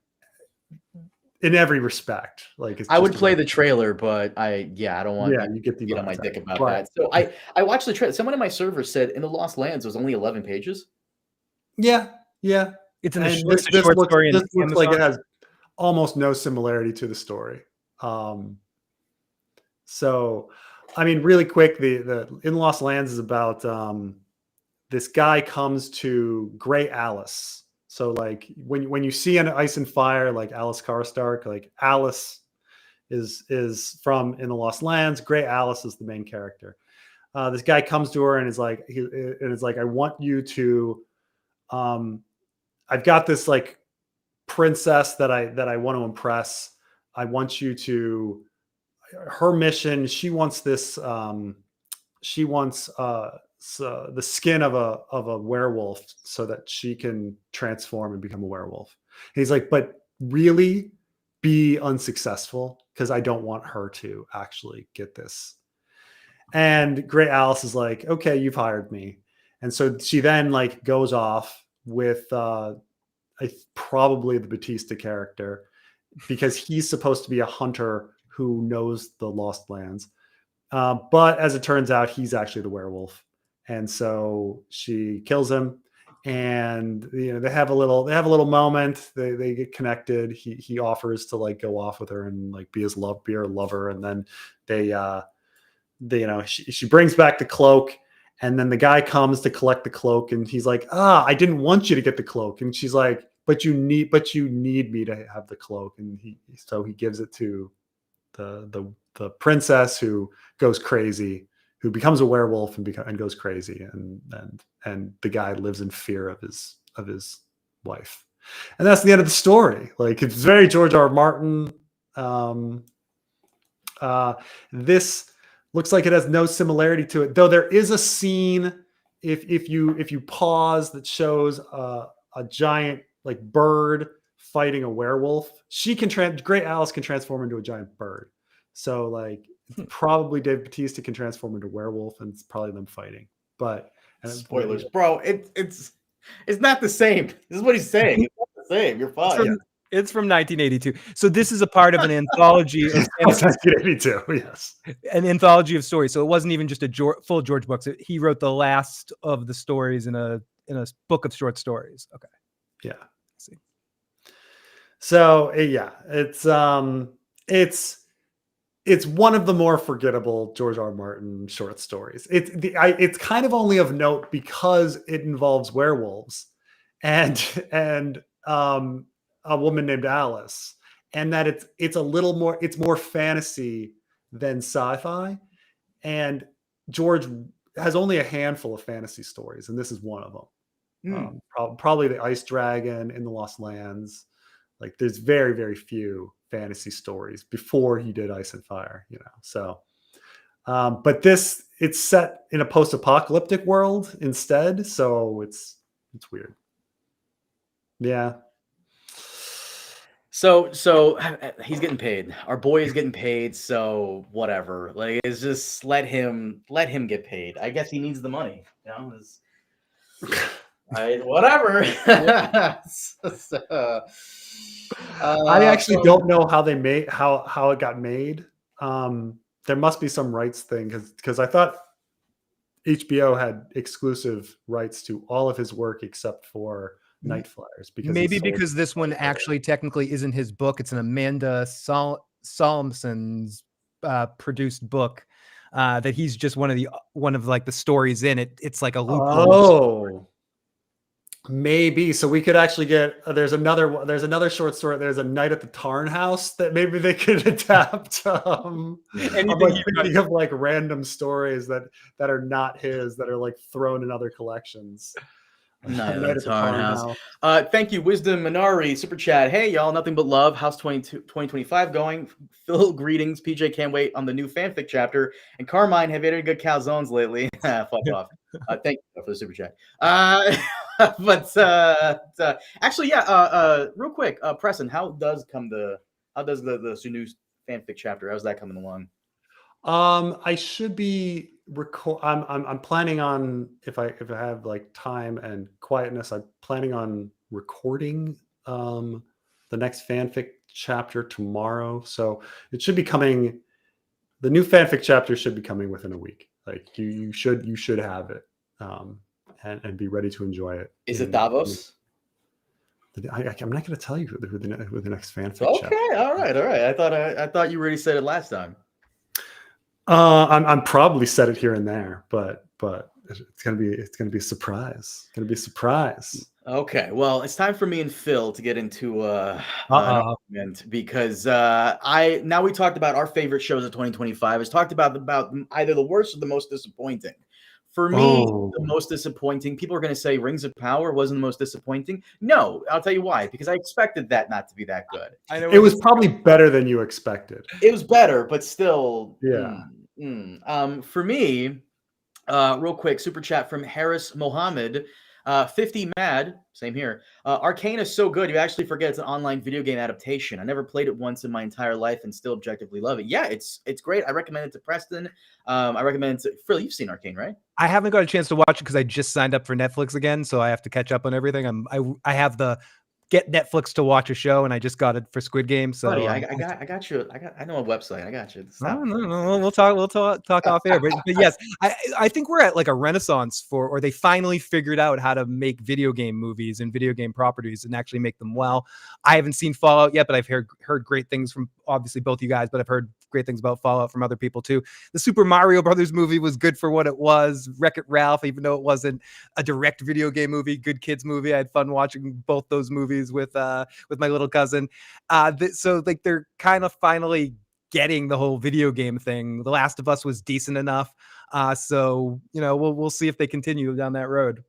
in every respect. Like it's I would play the trailer, but I don't want you get the on my dick about that. So I watched the trailer. Someone in my server said in the Lost Lands was only 11 pages. Yeah. It's in the this short story. This looks like it has almost no similarity to the story. So I mean, really quick, the in Lost Lands is about this guy comes to Grey Alice. So like when you see an Ice and Fire, like Alice Karstark, like Alice is from In the Lost Lands. Grey Alice is the main character. This guy comes to her and is like, I want you to, I've got this like princess that I want to impress. I want you to, her mission. She wants this. She wants the skin of a werewolf so that she can transform and become a werewolf. And he's like, but really be unsuccessful because I don't want her to actually get this. And Grey Alice is like, okay, you've hired me. And so she then like goes off with probably the Batista character because he's supposed to be a hunter who knows the Lost Lands. But as it turns out, he's actually the werewolf. And so she kills him, and they have a little moment. They get connected. He offers to like go off with her and like be her lover, and then she brings back the cloak, and then the guy comes to collect the cloak, and he's like, I didn't want you to get the cloak, and she's like, but you need me to have the cloak, and so he gives it to the princess, who goes crazy, who becomes a werewolf and goes crazy, and the guy lives in fear of his wife, and that's the end of the story. Like it's very George R.R. Martin. This Looks like it has no similarity to it, though. There is a scene if you pause that shows a giant like bird fighting a werewolf. She can Great Alice can transform into a giant bird. So like probably Dave Bautista can transform into werewolf, and it's probably them fighting. But spoilers, bro. It's not the same. This is what he's saying. It's not the same. You're fine. It's from 1982. So this is a part of an anthology of 1982. Yes, an anthology of stories. So it wasn't even just a full George book. So he wrote the last of the stories in a book of short stories. Okay. Yeah. Let's see. So yeah, it's one of the more forgettable George R.R. Martin short stories. It's kind of only of note because it involves werewolves and a woman named Alice, and that it's a little more, it's more fantasy than sci-fi. And George has only a handful of fantasy stories, and this is one of them. Probably the Ice Dragon in the Lost Lands. Like there's very, very few fantasy stories before he did Ice and Fire, So, but it's set in a post-apocalyptic world instead, so it's weird. Yeah. So he's getting paid. Our boy is getting paid. So whatever. Like, it's just let him get paid. I guess he needs the money. Whatever. I actually don't know how they made how it got made. There must be some rights thing because I thought HBO had exclusive rights to all of his work except for Night Flyers. Because this one actually technically isn't his book. It's an Amanda Solomson's produced book that he's just one of like the stories in it. It's like a loophole. Oh. Maybe so we could actually get there's another short story. There's a Night at the Tarn House that maybe they could adapt. I'm like thinking of like random stories that are not his, that are like thrown in other collections. Night at the Tarn House. Thank you, Wisdom Minari, super chat. Hey y'all, nothing but love. How's 2025 going? Phil, greetings. PJ can't wait on the new fanfic chapter. And Carmine, have you had any good calzones lately? Fuck off. Thank you for the super chat. Actually, yeah. Real quick, Preston, how does the new fanfic chapter? How's that coming along? I should be I'm planning on, if I have like time and quietness, I'm planning on recording the next fanfic chapter tomorrow. So it should be coming. The new fanfic chapter should be coming within a week. Like you should have it and be ready to enjoy it. Is it Davos? I'm not going to tell you who the next fanfic chapter. Okay, all right. I thought you already said it last time. I'm probably said it here and there, but it's gonna be a surprise. It's gonna be a surprise. Okay, well, it's time for me and Phil to get into an argument because now we talked about our favorite shows of 2025. It's talked about either the worst or the most disappointing. For me, the most disappointing, people are going to say Rings of Power wasn't the most disappointing. No, I'll tell you why. Because I expected that not to be that good. I know it was probably better than you expected. It was better, but still. Yeah. For me, real quick, super chat from Harris Mohammed. 50 mad, same here. Arcane is so good, you actually forget it's an online video game adaptation. I never played it once in my entire life and still objectively love it. Yeah, it's great. I recommend it to Preston. I recommend it to Phil. You've seen Arcane, right? I haven't got a chance to watch it because I just signed up for Netflix again, so I have to catch up on everything. I have the get Netflix to watch a show, and I just got it for Squid Game. So buddy, I got you. I know a website. I got you. No. We'll talk off air. But yes, I think we're at like a renaissance or they finally figured out how to make video game movies and video game properties and actually make them well. I haven't seen Fallout yet, but I've heard great things from obviously both you guys, but I've heard great things about Fallout from other people too. The Super Mario Brothers movie was good for what it was. Wreck-It Ralph, even though it wasn't a direct video game movie, good kids movie. I had fun watching both those movies with my little cousin. So like they're kind of finally getting the whole video game thing. The Last of Us was decent enough. So we'll see if they continue down that road.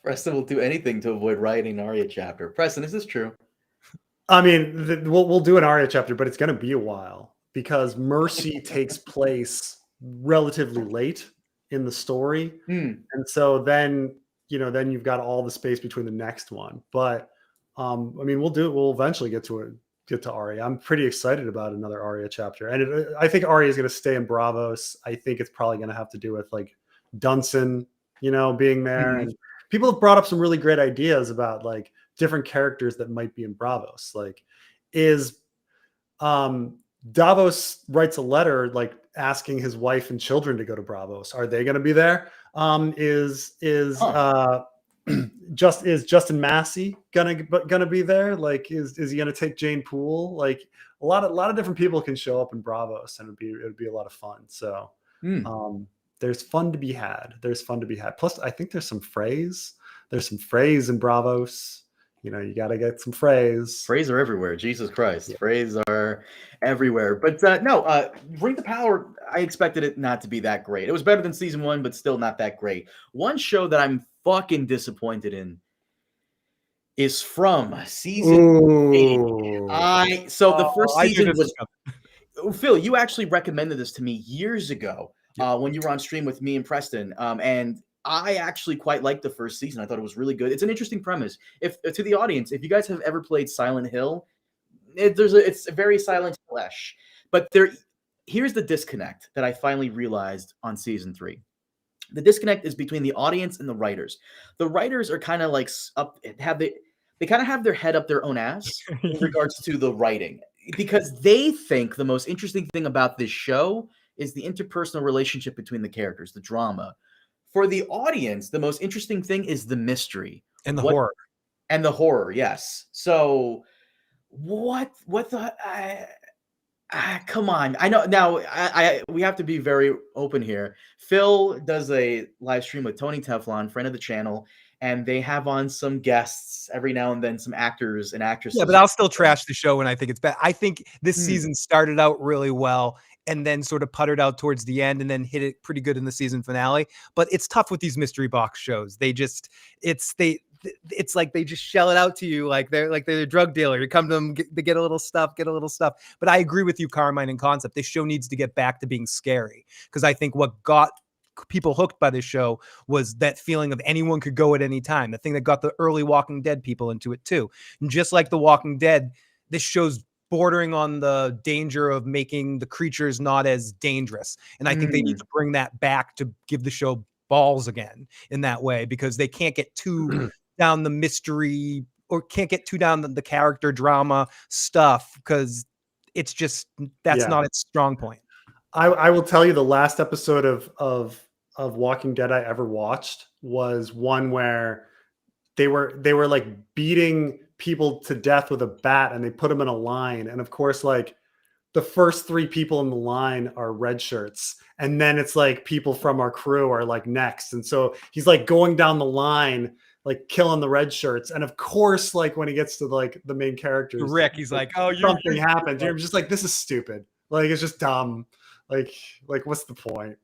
Preston will do anything to avoid writing an Arya chapter. Preston, is this true? I mean, we'll do an Arya chapter, but it's going to be a while because Mercy takes place relatively late in the story. Hmm. And so then, then you've got all the space between the next one. But I mean, we'll eventually get to Arya. I'm pretty excited about another Arya chapter. And I think Arya is going to stay in Bravos. I think it's probably going to have to do with like Dunsen, being there. And people have brought up some really great ideas about like different characters that might be in Bravos. Like, is Davos writes a letter like asking his wife and children to go to Bravos. Are they going to be there? Is Justin Massey gonna be there? Like, is he gonna take Jane Poole? Like, a lot of different people can show up in Bravos, and it'd be a lot of fun. So there's fun to be had. Plus, I think there's some phrase. There's some phrase in Bravos. You got to get some phrase. Phrase are everywhere. Jesus Christ. Yeah. Phrase are everywhere. But Ring the Power, I expected it not to be that great. It was better than season 1, but still not that great. One show that I'm fucking disappointed in is from season 8. The first season was... Phil, you actually recommended this to me years ago when you were on stream with me and Preston. And I actually quite liked the first season. I thought it was really good. It's an interesting premise. If to the audience, if you guys have ever played Silent Hill, it's a very Silent Hill-ish. But here's the disconnect that I finally realized on season 3. The disconnect is between the audience and the writers. The writers are kind of like they kind of have their head up their own ass in regards to the writing, because they think the most interesting thing about this show is the interpersonal relationship between the characters, the drama. For the audience, the most interesting thing is the mystery and the horror. And the horror, yes. So what the come on. I know now we have to be very open here. Phil does a live stream with Tony Teflon, friend of the channel, and they have on some guests every now and then, some actors and actresses. Yeah, but I'll still trash the show when I think it's bad. I think this season started out really well and then sort of puttered out towards the end and then hit it pretty good in the season finale. But it's tough with these mystery box shows. It's like they just shell it out to you like they're a drug dealer. You come to them, they get a little stuff. But I agree with you, Carmine, in concept. This show needs to get back to being scary, because I think what got people hooked by this show was that feeling of anyone could go at any time. The thing that got the early Walking Dead people into it too. And just like The Walking Dead, this show's bordering on the danger of making the creatures not as dangerous. And I think they need to bring that back to give the show balls again in that way, because they can't get too down the mystery or can't get too down the character drama stuff, because it's just, that's not its strong point. I will tell you, the last episode of Walking Dead I ever watched was one where they were like beating people to death with a bat, and they put them in a line. And of course, like the first 3 people in the line are red shirts. And then it's like people from our crew are like next. And so he's like going down the line, like killing the red shirts. And of course, like when he gets to like the main characters, Rick, he's like, oh, something happens. You're just like, this is stupid. Like, it's just dumb. Like what's the point?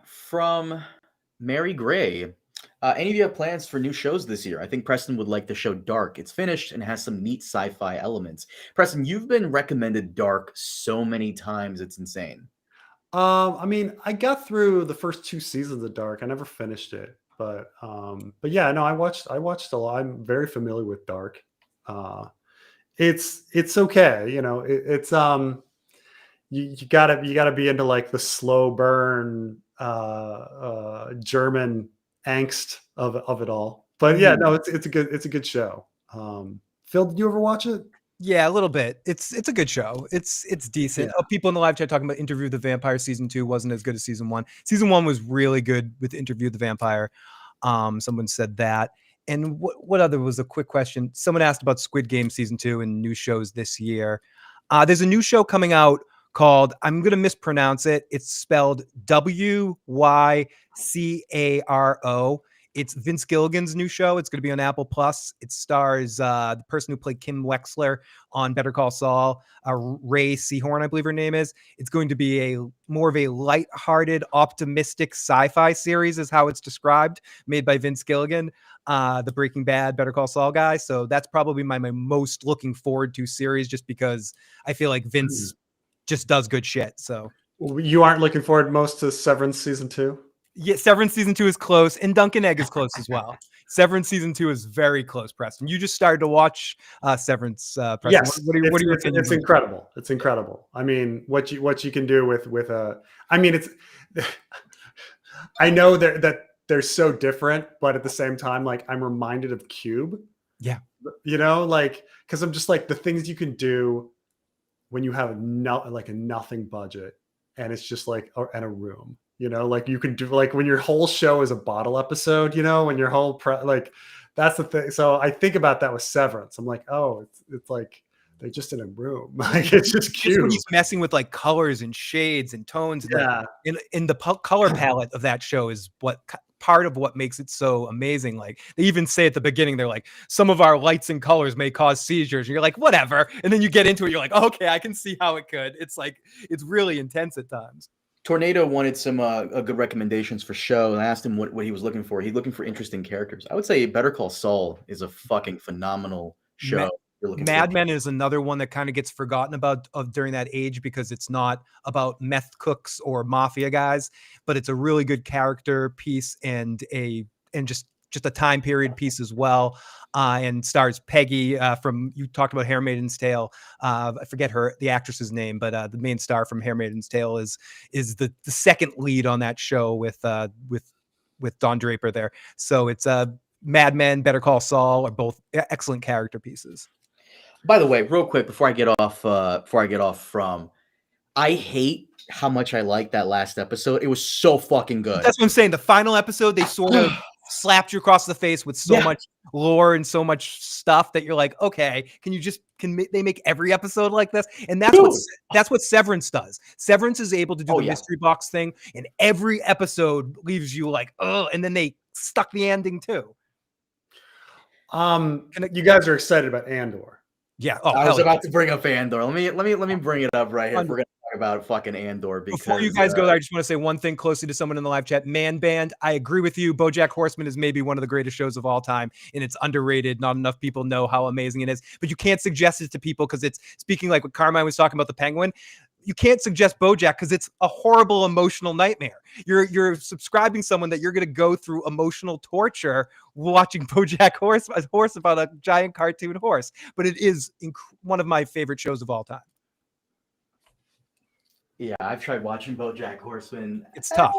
From Mary Gray. Any of you have plans for new shows this year? I think Preston would like the show Dark. It's finished and has some neat sci-fi elements. Preston, you've been recommended Dark so many times, it's insane. I mean, I got through the first 2 seasons of Dark. I never finished it, but yeah, no, I watched a lot. I'm very familiar with Dark. It's okay, it's you gotta be into like the slow burn German angst of it all. But yeah, no, it's a good show. Phil, did you ever watch it? Yeah, a little bit. It's a good show. It's decent. Yeah. People in the live chat talking about Interview with the Vampire season 2 wasn't as good as season 1. Season 1 was really good with Interview with the Vampire. Someone said that. And what other was a quick question? Someone asked about Squid Game season 2 and new shows this year. There's a new show coming out called, I'm going to mispronounce it. It's spelled Wycaro. It's Vince Gilligan's new show. It's going to be on Apple Plus. It stars the person who played Kim Wexler on Better Call Saul, Ray Seahorn, I believe her name is. It's going to be more of a lighthearted, optimistic sci-fi series, is how it's described, made by Vince Gilligan, the Breaking Bad, Better Call Saul guy. So that's probably my most looking forward to series, just because I feel like Vince just does good shit. So You aren't looking forward most to Severance season 2? Yeah, Severance season 2 is close, and Dunkin' Egg is close as well. Severance season 2 is very close, Preston. You just started to watch Severance, Preston. Yes, what are your opinions? It's incredible. It's incredible. I mean, what you can do with a. I mean, it's. I know that they're so different, but at the same time, like I'm reminded of Cube. Yeah, like because I'm just like the things you can do when you have a nothing budget, and it's just like and a room. Like you can do like when your whole show is a bottle episode, when your whole like that's the thing. So I think about that with Severance. I'm like, oh, it's like they're just in a room. Like it's just cute. Just when he's messing with like colors and shades and tones. Yeah. Like, in the color palette of that show is part of what makes it so amazing. Like they even say at the beginning, they're like, some of our lights and colors may cause seizures. And you're like, whatever. And then you get into it, you're like, okay, I can see how it could. It's like, it's really intense at times. Tornado wanted some good recommendations for show, and I asked him what he was looking for. He's looking for interesting characters. I would say Better Call Saul is a fucking phenomenal show. Mad Men is another one that kind of gets forgotten about during that age because it's not about meth cooks or mafia guys, but it's a really good character piece and just a time period piece as well. And stars Peggy from, you talked about Handmaid's Tale. I forget the actress's name, but the main star from Handmaid's Tale is the second lead on that show with Don Draper there. So it's Mad Men, Better Call Saul are both excellent character pieces. By the way, real quick before I get off from, I hate how much I like that last episode. It was so fucking good. That's what I'm saying. The final episode, they sort of slapped you across the face with so much lore and so much stuff that you're like, okay, can they make every episode like this? And that's what Severance does. Severance is able to do the mystery box thing, and every episode leaves you like, oh, and then they stuck the ending too. You guys are excited about Andor. Yeah. I was about to bring up Andor. Let me bring it up right here. If we're gonna talk about fucking Andor. Before you guys go there, I just want to say one thing closely to someone in the live chat. Man Band, I agree with you. BoJack Horseman is maybe one of the greatest shows of all time, and it's underrated. Not enough people know how amazing it is. But you can't suggest it to people because it's speaking like what Carmine was talking about the Penguin. You can't suggest BoJack because it's a horrible emotional nightmare. You're subscribing someone that you're going to go through emotional torture watching BoJack Horse about a giant cartoon horse. But it is one of my favorite shows of all time. Yeah, I've tried watching BoJack Horseman. It's tough.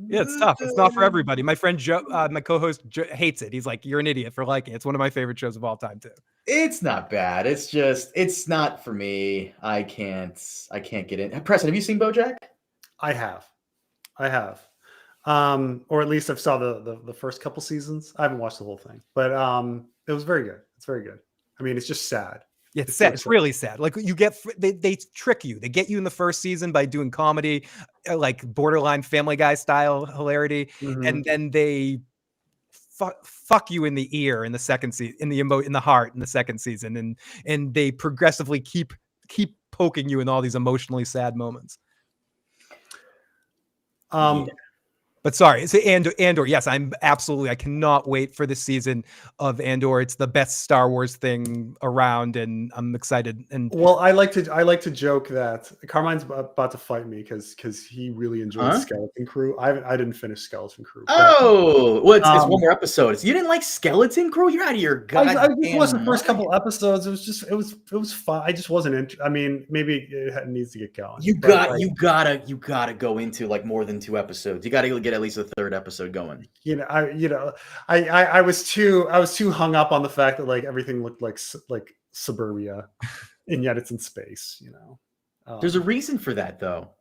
Yeah, it's tough. It's not for everybody. My friend Joe, my co-host, hates it. He's like, "You're an idiot for liking it." It's one of my favorite shows of all time too. It's not bad. It's not for me. I can't get in. Preston, have you seen BoJack? I have. Or at least I've saw the first couple seasons. I haven't watched the whole thing, but it was very good. It's very good. I mean, it's just sad. Yeah, it's sad. It's really sad. Like they trick you. They get you in the first season by doing comedy, like borderline Family Guy style hilarity, and then they fuck you in the ear in the second season, in the heart in the second season, and they progressively keep poking you in all these emotionally sad moments. But sorry, it's Andor. Yes, I cannot wait for this season of Andor. It's the best Star Wars thing around, and I'm excited. And well, I like to joke that Carmine's about to fight me because he really enjoyed Skeleton Crew. I didn't finish Skeleton Crew. It's one more episode. You didn't like Skeleton Crew? You're out of your goddamn I just watched the first couple episodes. It was fun. I just wasn't. I mean, maybe it needs to get going. You gotta go into like more than 2 episodes. You gotta get at least a third episode going. I was too hung up on the fact that like everything looked like suburbia, and yet it's in space. There's a reason for that, though.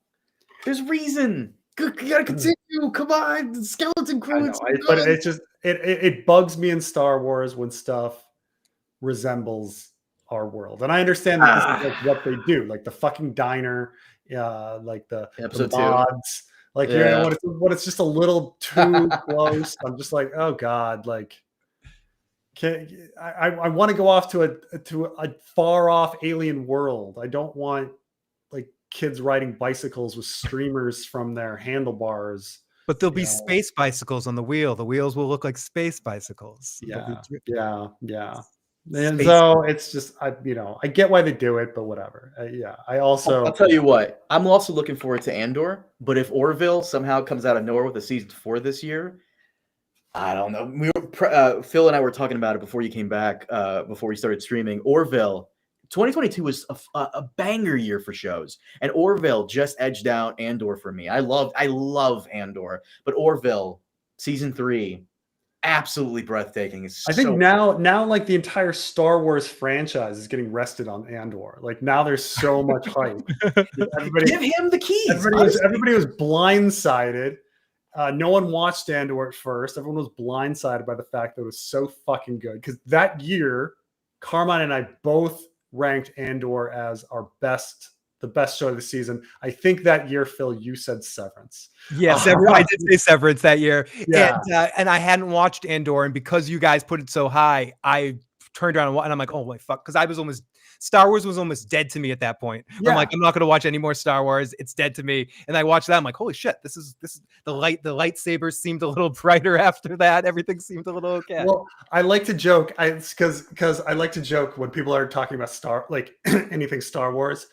There's a reason. You gotta continue. Come on, Skeleton Crew. But it just it bugs me in Star Wars when stuff resembles our world, and I understand that this is like what they do, like the fucking diner, like the episode mods. 2. Like, when it's just a little too close, I'm just like, oh God, like, I want to go off to a far off alien world. I don't want like kids riding bicycles with streamers from their handlebars. But there'll be space bicycles on the wheel. The wheels will look like space bicycles. Yeah. And so it's just, I get why they do it, but whatever. Yeah, I'll tell you what. I'm also looking forward to Andor, but if Orville somehow comes out of nowhere with a season 4 this year, I don't know. Phil and I were talking about it before you came back, before we started streaming. Orville, 2022 was a banger year for shows, and Orville just edged out Andor for me. I love Andor, but Orville season 3, absolutely breathtaking. I think now like the entire Star Wars franchise is getting rested on Andor. Like now there's so much hype. Give him the keys. Everybody was blindsided. No one watched Andor at first. Everyone was blindsided by the fact that it was so fucking good. Because that year, Carmine and I both ranked Andor as the best show of the season. I think that year, Phil, you said Severance. Yes, I did say Severance that year. Yeah. And I hadn't watched Andor, and because you guys put it so high, I turned around and I'm like, oh my fuck, because Star Wars was almost dead to me at that point. Yeah. I'm like, I'm not going to watch any more Star Wars. It's dead to me. And I watched that. I'm like, holy shit, this is the lightsabers seemed a little brighter after that. Everything seemed a little okay. Well, I like to joke, because I like to joke when people are talking about anything Star Wars.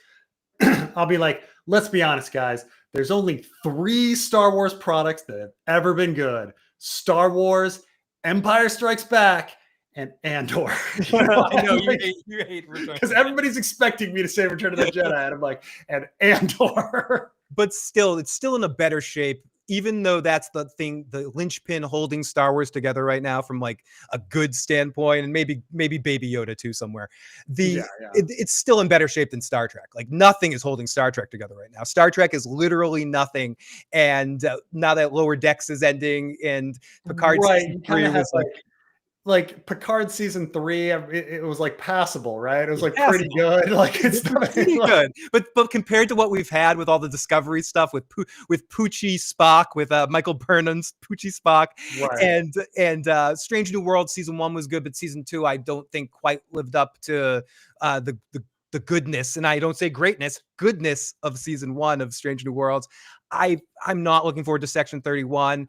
I'll be like, let's be honest, guys. There's only 3 Star Wars products that have ever been good: Star Wars, Empire Strikes Back, and Andor. I know you hate because everybody's expecting me to say Return of the Jedi, and I'm like, and Andor. But still, it's still in a better shape, even though that's the thing, the linchpin holding Star Wars together right now from like a good standpoint, and maybe Baby Yoda too somewhere. It's still in better shape than Star Trek. Like nothing is holding Star Trek together right now. Star Trek is literally nothing. And now that Lower Decks is ending and Picard season 3 was like Picard season 3, it was like passable, right? It was like pretty good. Like it's pretty good, but compared to what we've had with all the Discovery stuff with Poochie Spock, with Michael Burnham's Poochie Spock, right. and Strange New Worlds season 1 was good, but season 2 I don't think quite lived up to the goodness, and I don't say greatness, goodness of season 1 of Strange New Worlds. I'm not looking forward to Section 31.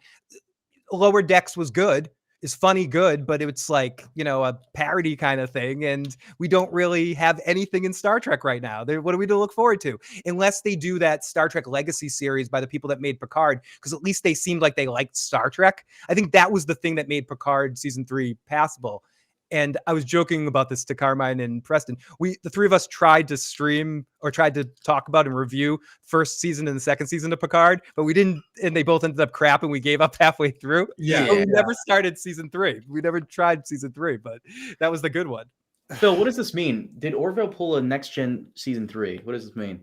Lower Decks was good. Is funny good, but it's like, a parody kind of thing, and we don't really have anything in Star Trek right now. What are we to look forward to? Unless they do that Star Trek Legacy series by the people that made Picard, because at least they seemed like they liked Star Trek. I think that was the thing that made Picard season 3 passable. And I was joking about this to Carmine and Preston. The 3 of us tried to stream or tried to talk about and review first season and the second season of Picard, but we didn't, and they both ended up crap and we gave up halfway through. Yeah. We never started season 3. We never tried season 3, but that was the good one. Phil, what does this mean? Did Orville pull a Next Gen season 3? What does this mean?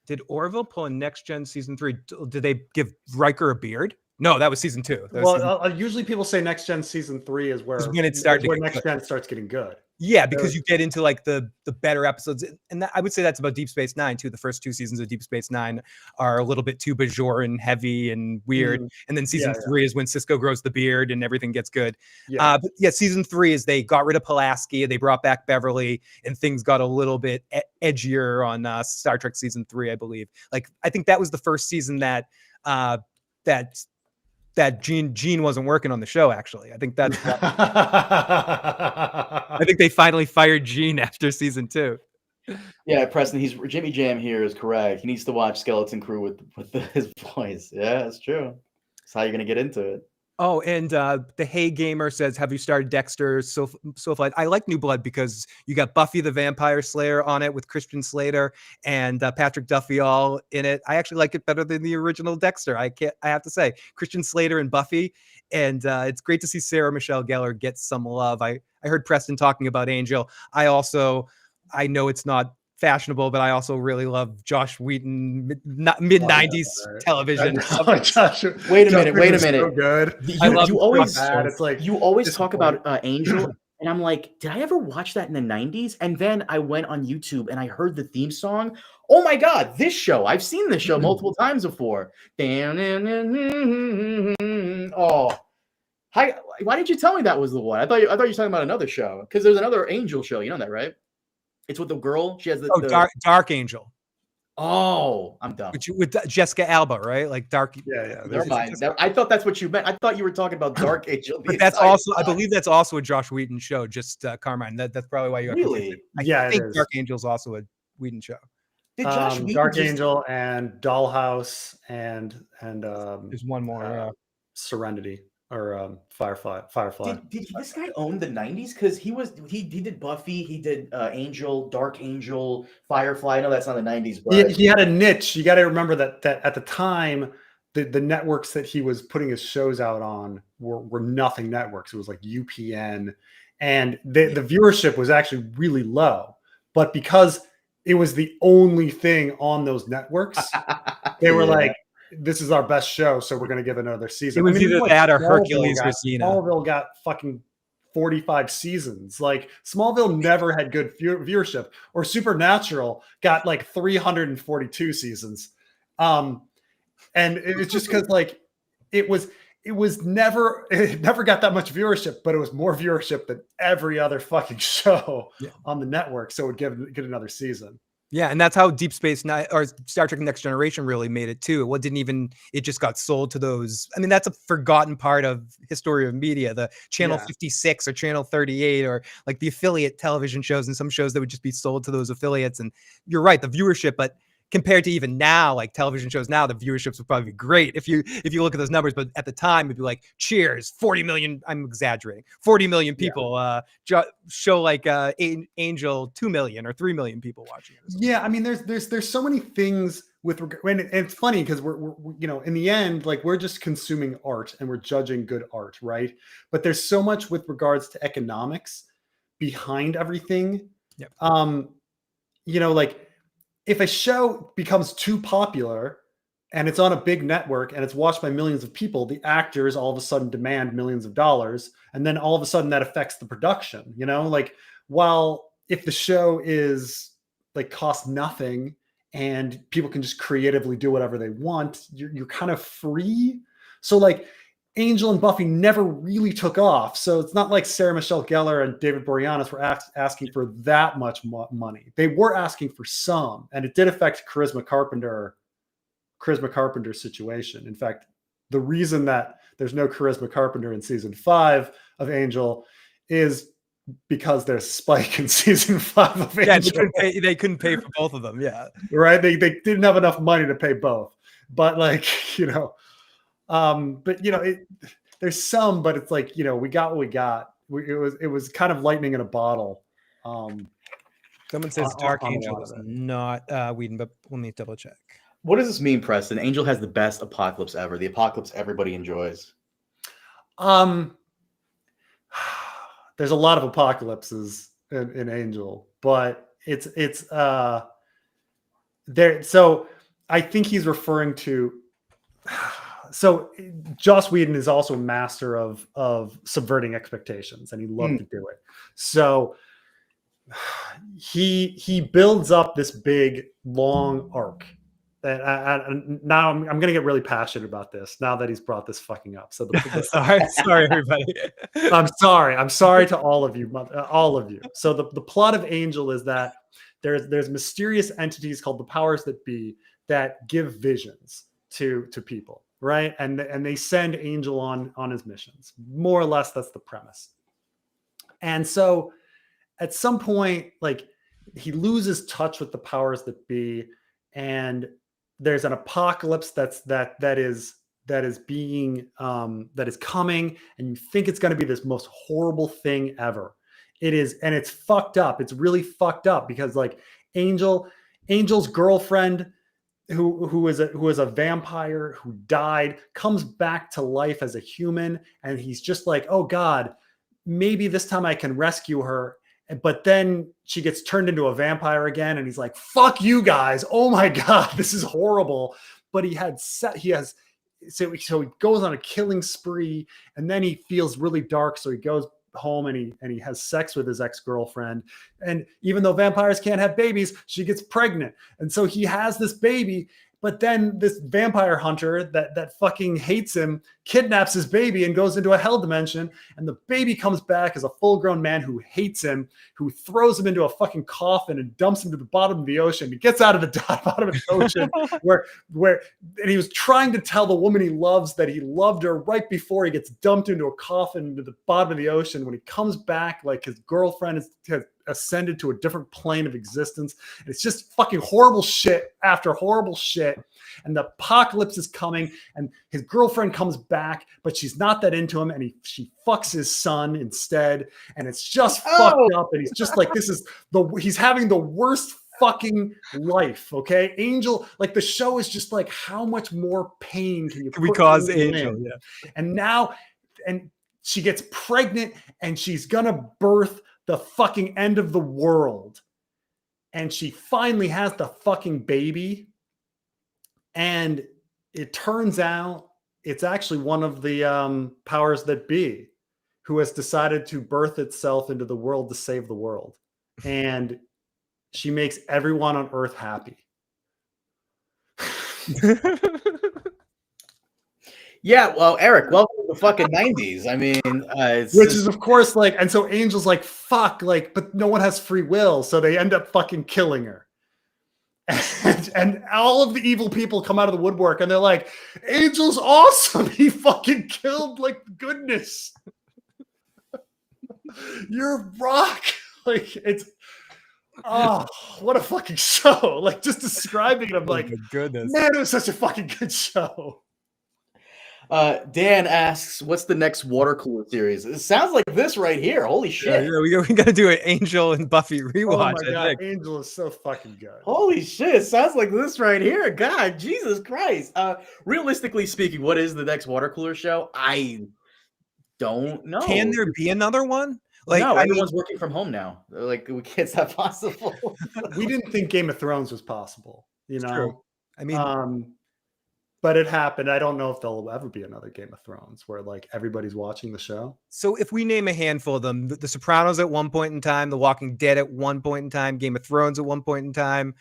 Did Orville pull a Next Gen season 3? Did they give Riker a beard? No, that was season 2. Usually people say Next Gen season 3 is where Next Gen starts getting good. Yeah, because you get into like the better episodes, and I would say that's about Deep Space Nine too. The first 2 seasons of Deep Space Nine are a little bit too Bajoran heavy and weird, and then season 3 is when Cisco grows the beard and everything gets good. But season 3 is they got rid of Pulaski, and they brought back Beverly, and things got a little bit edgier on Star Trek season 3, I believe. Like I think that was the first season that Gene wasn't working on the show. Actually, I think that's. I think they finally fired Gene after season 2. Yeah, Preston. Jimmy Jam here is correct. He needs to watch Skeleton Crew with his voice. Yeah, that's true. That's how you're gonna get into it. Oh, and the Hey Gamer says, have you started Dexter? So I like New Blood because you got Buffy the Vampire Slayer on it with Christian Slater and Patrick Duffy all in it. I actually like it better than the original Dexter. I have to say, Christian Slater and Buffy, and it's great to see Sarah Michelle Gellar get some love. I heard Preston talking about Angel. I know it's not fashionable, but I also really love Josh Whedon mid-90s television. Wait a minute. So good. You always talk about Angel, and I'm like, did I ever watch that in the 90s? And then I went on YouTube and I heard the theme song. Oh my God, this show. I've seen this show multiple times before. Oh. Why didn't you tell me that was the one? I thought you were talking about another show, because there's another Angel show. You know that, right? It's with the girl. She has Dark Angel. Oh, I'm dumb. with Jessica Alba, right? Like dark. Yeah. Never mind. I thought that's what you meant. I thought you were talking about Dark Angel. But that's also, I believe that's also a Josh Whedon show, just Carmine. That's probably why you got confused. Really. I think Dark Angel's also a Whedon show. Did Josh Whedon Dark Angel and Dollhouse and There's one more. Serenity or Firefly. Did this guy own the 90s? Because he did Buffy, he did Angel, Dark Angel, Firefly. I know that's not the 90s, but He had a niche. You got to remember that at the time, the networks that he was putting his shows out on were nothing networks. It was like UPN, and the viewership was actually really low. But because it was the only thing on those networks, they were like, this is our best show, so we're going to give another season. It was either that or Hercules or Xena. Smallville got fucking 45 seasons. Like Smallville never had good viewership, or Supernatural got like 342 seasons. And it's just because like it never got that much viewership, but it was more viewership than every other fucking show on the network. So it would get another season. Yeah, and that's how Deep Space Nine or Star Trek Next Generation really made it too. It just got sold to those. I mean, that's a forgotten part of history of media, the Channel 56 or Channel 38, or like the affiliate television shows, and some shows that would just be sold to those affiliates. And you're right, the viewership, but compared to even now, like television shows now, the viewerships would probably be great if you look at those numbers. But at the time, it'd be like Cheers, 40 million. I'm exaggerating, 40 million people. Show like Angel, 2 million or 3 million people watching it. Yeah, I mean, there's so many things with regard, and it's funny because we're in the end, like we're just consuming art and we're judging good art, right? But there's so much with regards to economics behind everything. Yep. Like, if a show becomes too popular and it's on a big network and it's watched by millions of people, the actors all of a sudden demand millions of dollars. And then all of a sudden that affects the production, like, while if the show is like cost nothing and people can just creatively do whatever they want, you're kind of free. So like Angel and Buffy never really took off. So it's not like Sarah Michelle Gellar and David Boreanaz were asking for that much money. They were asking for some, and it did affect Charisma Carpenter's situation. In fact, the reason that there's no Charisma Carpenter in season 5 of Angel is because there's Spike in season 5 of Angel. Yeah, they couldn't pay for both of them. Yeah. Right. They didn't have enough money to pay both. But like, there's some, but it's like, we got what we got. It was kind of lightning in a bottle. Someone says Dark Angel is not Whedon, but let me double check. What does this mean, Preston? Angel has the best apocalypse ever. The apocalypse everybody enjoys. There's a lot of apocalypses in Angel, but it's there. So I think he's referring to. So Joss Whedon is also a master of subverting expectations, and he loved to do it. So he builds up this big long arc. And now I'm going to get really passionate about this now that he's brought this fucking up. So sorry, everybody. I'm sorry to all of you. So the plot of Angel is that there's mysterious entities called the powers that be that give visions to people, right? And they send Angel on his missions. More or less, that's the premise. And so at some point, like, he loses touch with the powers that be, and there's an apocalypse that is coming, and you think it's going to be this most horrible thing ever. It is, and it's fucked up. It's really fucked up because like Angel's girlfriend, who is a vampire who died, comes back to life as a human, and he's just like, oh God, maybe this time I can rescue her. But then she gets turned into a vampire again, and he's like, fuck you guys. Oh my God, this is horrible. But so he goes on a killing spree, and then he feels really dark. So he goes home and he has sex with his ex-girlfriend. And even though vampires can't have babies, she gets pregnant. And so he has this baby, But then this vampire hunter that fucking hates him kidnaps his baby and goes into a hell dimension. And the baby comes back as a full-grown man who hates him, who throws him into a fucking coffin and dumps him to the bottom of the ocean. He gets out of the bottom of the ocean and he was trying to tell the woman he loves that he loved her right before he gets dumped into a coffin into the bottom of the ocean. When he comes back, like his girlfriend has ascended to a different plane of existence. And it's just fucking horrible shit after horrible shit. And the apocalypse is coming and his girlfriend comes back, but she's not that into him. And she fucks his son instead. And it's just fucked up. And he's just like, he's having the worst fucking life. Okay. Angel, like the show is just like, how much more pain can we cause Angel? Yeah. And now, and she gets pregnant and she's going to birth the fucking end of the world. And she finally has the fucking baby. And it turns out it's actually one of the powers that be who has decided to birth itself into the world to save the world. And she makes everyone on Earth happy. Yeah, well, Eric, welcome to the fucking 90s. I mean, which is of course like, and so Angel's like, fuck, like, but no one has free will, so they end up fucking killing her. And all of the evil people come out of the woodwork and they're like, Angel's awesome. He fucking killed like goodness. You're rock. Like it's, oh, what a fucking show. Like just describing it, I'm like, goodness, man, it was such a fucking good show. Dan asks, what's the next watercooler series? It sounds like this right here. Holy shit. Yeah, we got to do an Angel and Buffy rewatch. Oh my God, Angel is so fucking good. Holy shit, it sounds like this right here. God, Jesus Christ. Realistically speaking, what is the next watercooler show? I don't know. Can there be another one? Like, no, everyone's working from home now. Like, it's not possible. We didn't think Game of Thrones was possible, you know? True. I mean, but it happened. I don't know if there'll ever be another Game of Thrones where like everybody's watching the show. So if we name a handful of them, The Sopranos at one point in time, The Walking Dead at one point in time, Game of Thrones at one point in time,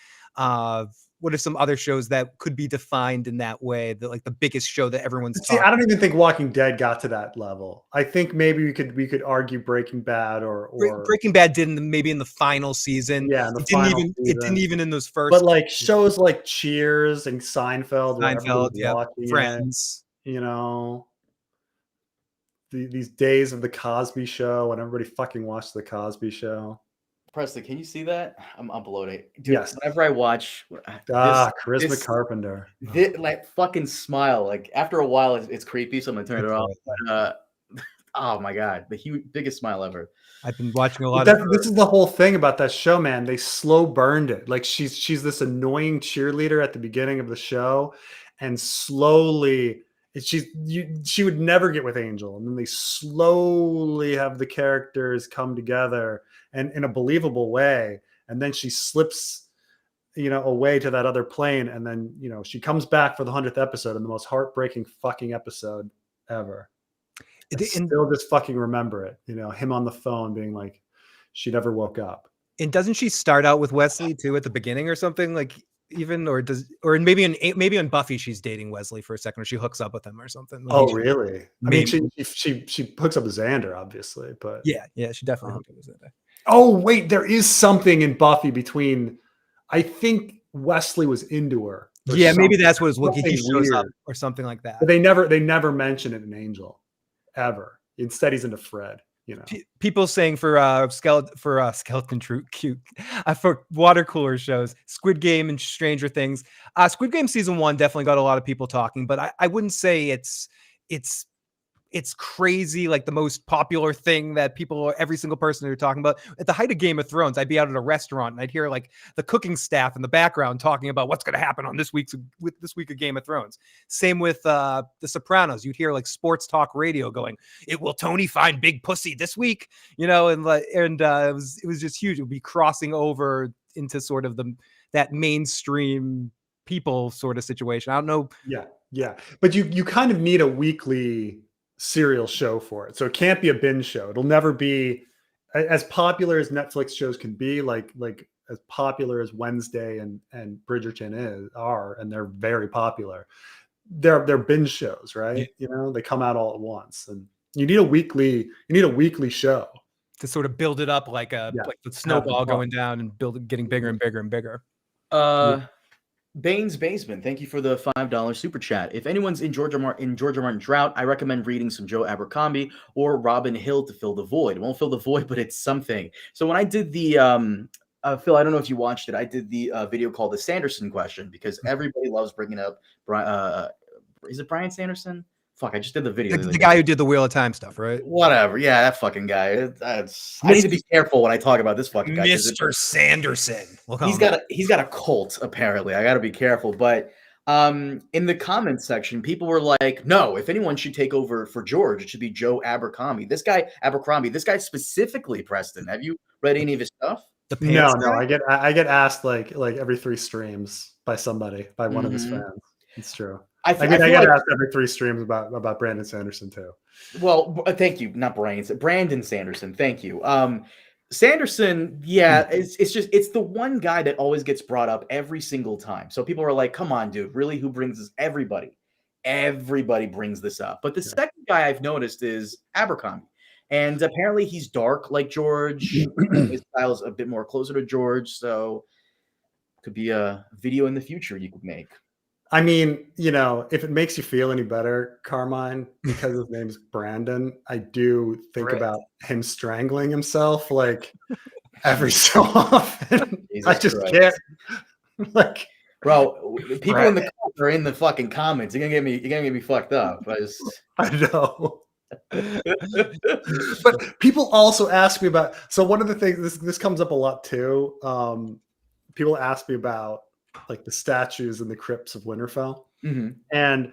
what are some other shows that could be defined in that way? That like the biggest show that everyone's see. I don't even think Walking Dead got to that level. I think maybe we could argue Breaking Bad or Breaking Bad didn't maybe in the final season. Yeah, it didn't even in those first. But like shows like Cheers and Seinfeld, yeah, Friends, you know, these days of the Cosby Show when everybody fucking watched the Cosby Show. Preston, can you see that? I'm uploading. Dude, yes. Whenever I watch Charisma Carpenter. Like fucking smile. Like after a while, it's creepy, so I'm gonna turn it off. But, oh my God, the biggest smile ever. I've been watching a lot of this is the whole thing about that show, man. They slow burned it. Like she's this annoying cheerleader at the beginning of the show, and slowly she would never get with Angel, and then they slowly have the characters come together and in a believable way, and then she slips, you know, away to that other plane, and then, you know, she comes back for the 100th episode and the most heartbreaking fucking episode ever. I still just fucking remember it, you know, him on the phone being like, she never woke up. And doesn't she start out with Wesley too at the beginning or something? Like even or maybe on Buffy she's dating Wesley for a second, or she hooks up with him or something. Oh, really? I mean, she hooks up with Xander, obviously, but yeah, she definitely hooked up with Xander. Oh wait, there is something in Buffy between. I think Wesley was into her. Yeah, maybe that's what it was. He shows up or something like that. But they never mention it in Angel, ever. Instead, he's into Fred. You know, people saying for skeleton troop cute for water cooler shows, Squid Game and Stranger Things. Squid Game season 1 definitely got a lot of people talking, but I wouldn't say it's crazy like the most popular thing that every single person are talking about. At the height of Game of Thrones, I'd be out at a restaurant and I'd hear like the cooking staff in the background talking about what's going to happen on this week of Game of Thrones. Same with The Sopranos. You'd hear like sports talk radio going, "Will Tony find big pussy this week?" You know, and it was just huge. It would be crossing over into sort of that mainstream people sort of situation. I don't know. Yeah, but you kind of need a weekly serial show for it, so it can't be a binge show. It'll never be as popular as Netflix shows can be, like popular as Wednesday and Bridgerton are, and they're very popular. They're binge shows, right? You know, they come out all at once, and you need a weekly show to sort of build it up like the snowball going down and getting bigger and bigger and bigger. Bane's Basement, thank you for the $5 super chat. If anyone's in George R. Martin drought, I recommend reading some Joe Abercrombie or Robin Hill to fill the void. It won't fill the void, but it's something. So when I did the Phil, I don't know if you watched it. I did the video called the Sanderson question because everybody loves bringing up is it Brian Sanderson? Fuck, I just did the video. The guy who did the Wheel of Time stuff, right? Whatever. Yeah, that fucking guy. I need to be careful when I talk about this fucking guy. Mr. Sanderson. He's got a cult, apparently. I got to be careful. But in the comments section, people were like, no, if anyone should take over for George, it should be Joe Abercrombie. This guy specifically, Preston. Have you read any of his stuff? No. I get asked like every 3 streams by one of his fans. It's true. I get asked every 3 streams about Brandon Sanderson too. Well, thank you. Not Brian. Brandon Sanderson. Thank you. Sanderson, yeah, it's the one guy that always gets brought up every single time. So people are like, come on, dude, really? Who brings this? Everybody brings this up. But the second guy I've noticed is Abercrombie. And apparently he's dark like George. His style is a bit more closer to George. So could be a video in the future you could make. I mean, you know, if it makes you feel any better, Carmine, because his name's Brandon, I do think about him strangling himself like every so often. I just can't. Like, bro, people in the comments are in the fucking comments. You're gonna get me fucked up. I know. But people also ask me about. So one of the things this comes up a lot too. People ask me about like the statues in the crypts of Winterfell. And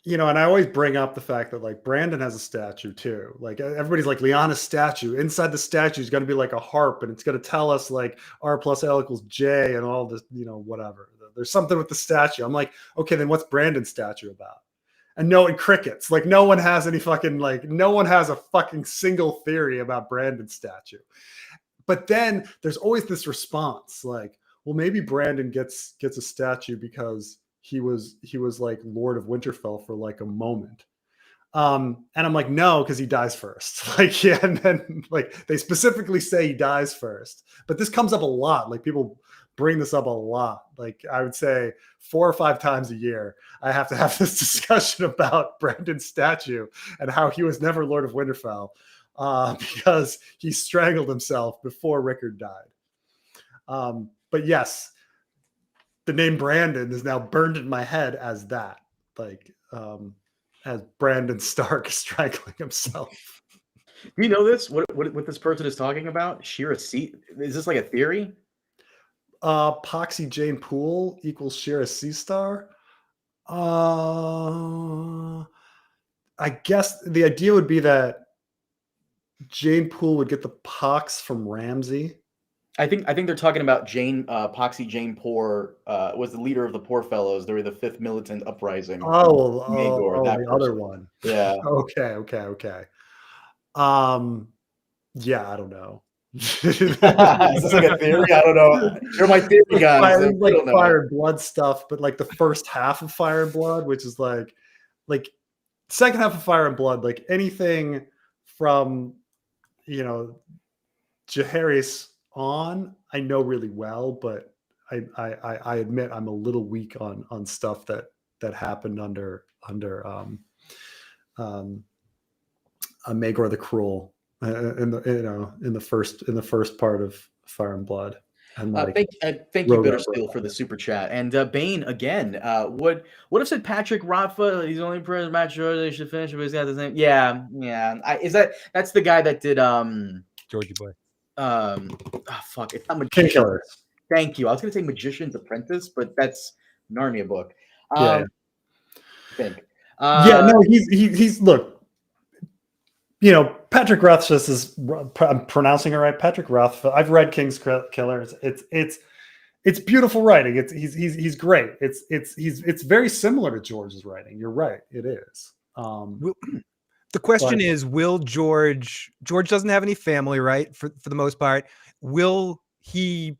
you know, and I always bring up the fact that like Brandon has a statue too. Like everybody's like Lyanna's statue. Inside the statue is going to be like a harp, and it's going to tell us like R plus L equals J and all this, you know, whatever. There's something with the statue. I'm like, okay, then what's Brandon's statue about? And crickets. Like no one has any fucking no one has a fucking single theory about Brandon's statue. But then there's always this response like, well, maybe Brandon gets a statue because he was like Lord of Winterfell for like a moment. And I'm like, no, because he dies first. Like, yeah, and then like they specifically say he dies first. But this comes up a lot. Like people bring this up a lot. Like I would say 4 or 5 times a year, I have to have this discussion about Brandon's statue and how he was never Lord of Winterfell because he strangled himself before Rickard died. But yes, the name Brandon is now burned in my head as that, like as Brandon Stark strangling himself. Do you know this? What this person is talking about? Shira C. Is this like a theory? Poxy Jane Poole equals Shira Sea Star. I guess the idea would be that Jane Poole would get the pox from Ramsay. I think they're talking about Poxy Jane Poor was the leader of the Poor Fellows. They were the 5th militant uprising. Magor, the other one. Yeah. Okay. Yeah, I don't know. Is this like a theory? I don't know. You're my theory guys. Like Fire and Blood stuff, but like the first half of Fire and Blood, which is like second half of Fire and Blood, like anything from, you know, Jaehaerys on, I know really well, but I admit I'm a little weak on stuff that happened under Maegor the Cruel in the first part of Fire and Blood. And thank you, Bittersteel, for the super chat. And Bane again. What if said Patrick Rafa? He's only present match. They should finish, but he's got the same. Yeah. That's the guy that did Georgie Boy. Fuck, it's not King Killer. Thank you. I was gonna say Magician's Apprentice, but that's Narnia book. Yeah. No, he's look. You know, Patrick Rothfuss is. I'm pronouncing it right. Patrick Rothfuss. I've read King's Killer. It's beautiful writing. He's great. It's very similar to George's writing. You're right. It is. The question is, will George doesn't have any family, right? For the most part, will he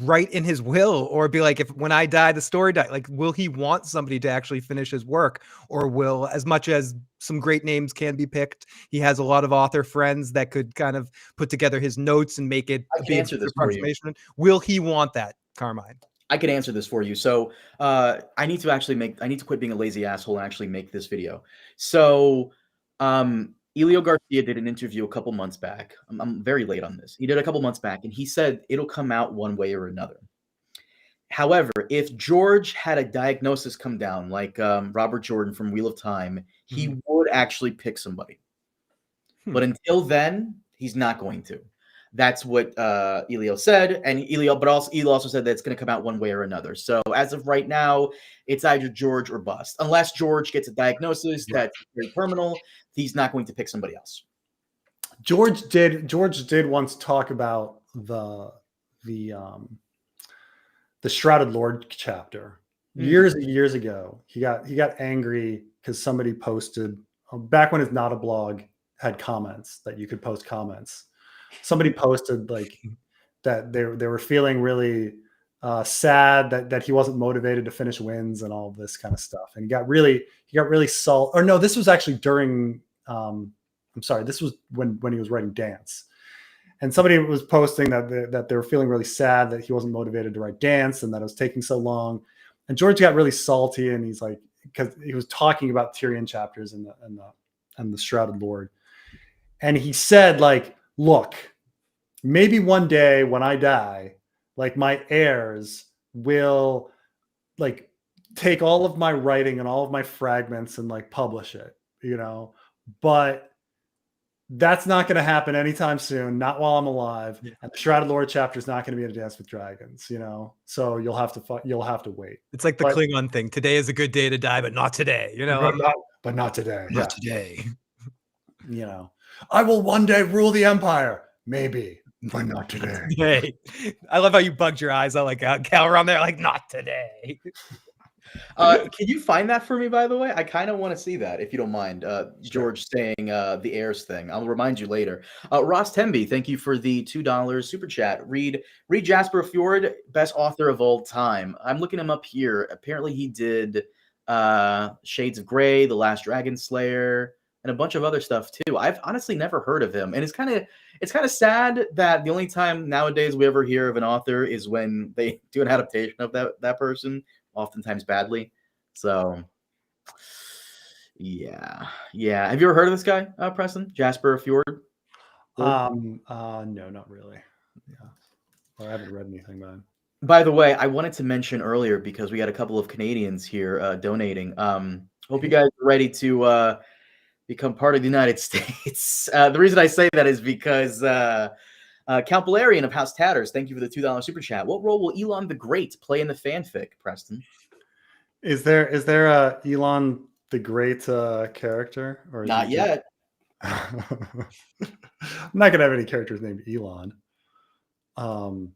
write in his will or be like, if when I die, the story died? Like, will he want somebody to actually finish his work, or will, as much as some great names can be picked, he has a lot of author friends that could kind of put together his notes and make it I can answer this for you. Will he want that, Carmine? I can answer this for you. So I need to quit being a lazy asshole and actually make this video. So Elio Garcia did an interview a couple months back. I'm very late on this. He did a couple months back, and he said it'll come out one way or another. However, if George had a diagnosis come down, like Robert Jordan from Wheel of Time, he would actually pick somebody. But until then, he's not going to. That's what Elio said, and Elio also said that it's going to come out one way or another. So as of right now, it's either George or bust. Unless George gets a diagnosis that's very terminal, he's not going to pick somebody else. George did once talk about the Shrouded Lord chapter years and years ago. He got angry because somebody posted back when his Not a Blog had comments that you could post comments. Somebody posted like that they were feeling really sad that he wasn't motivated to finish wins and all of this kind of stuff, and he got really salt. Or no, this was actually during. I'm sorry, this was when he was writing Dance, and somebody was posting that they were feeling really sad that he wasn't motivated to write Dance and that it was taking so long. And George got really salty, and he's like, because he was talking about Tyrion chapters and the Shrouded Lord, and he said like, look, maybe one day when I die, like my heirs will like take all of my writing and all of my fragments and like publish it, but that's not going to happen anytime soon, not while I'm alive. Yeah. And the Shrouded Lord chapter is not going to be in A Dance with Dragons, so you'll have to wait. It's like the Klingon thing. Today is a good day to die, but not today, but not today. Not today. I will one day rule the empire. Maybe, but not today. Hey, I love how you bugged your eyes out like Cal around there, like, not today. Can you find that for me, by the way? I kind of want to see that, if you don't mind. George saying the heirs thing. I'll remind you later. Ross Temby, thank you for the $2 super chat. Read Jasper Fjord, best author of all time. I'm looking him up here. Apparently he did Shades of Grey, The Last Dragon Slayer, and a bunch of other stuff too. I've honestly never heard of him, and it's kind of sad that the only time nowadays we ever hear of an author is when they do an adaptation of that person, oftentimes badly. So yeah. Have you ever heard of this guy, Preston? Jasper Fjord? No, not really. Yeah, well, I haven't read anything about him. By the way, I wanted to mention earlier, because we had a couple of Canadians here donating. Hope you guys are ready to become part of the United States. The reason I say that is because Count Valerian of House Tatters, thank you for the $2 super chat. What role will Elon the Great play in the fanfic, Preston? Is there a Elon the Great character? Or not yet. I'm not gonna have any characters named Elon. Come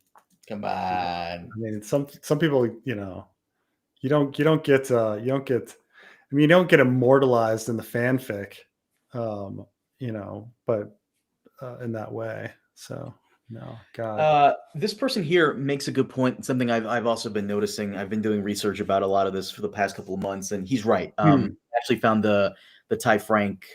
on. I mean, some people, you don't get immortalized in the fanfic, but in that way. So no, God. This person here makes a good point. Something I've also been noticing. I've been doing research about a lot of this for the past couple of months, and he's right. Actually found the Ty Frank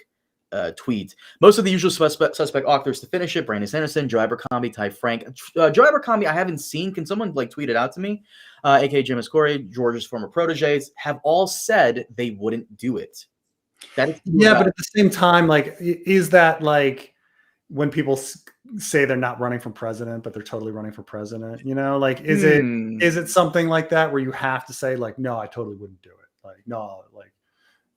tweet. Most of the usual suspect authors to finish it: Brandon Sanderson, Joe Abercrombie, Ty Frank. Joe Abercrombie, I haven't seen. Can someone tweet it out to me? A.K.A. Jim Ascori, George's former proteges, have all said they wouldn't do it. But at the same time, is that when people say they're not running for president, but they're totally running for president? Is it something like that where you have to say no, I totally wouldn't do it.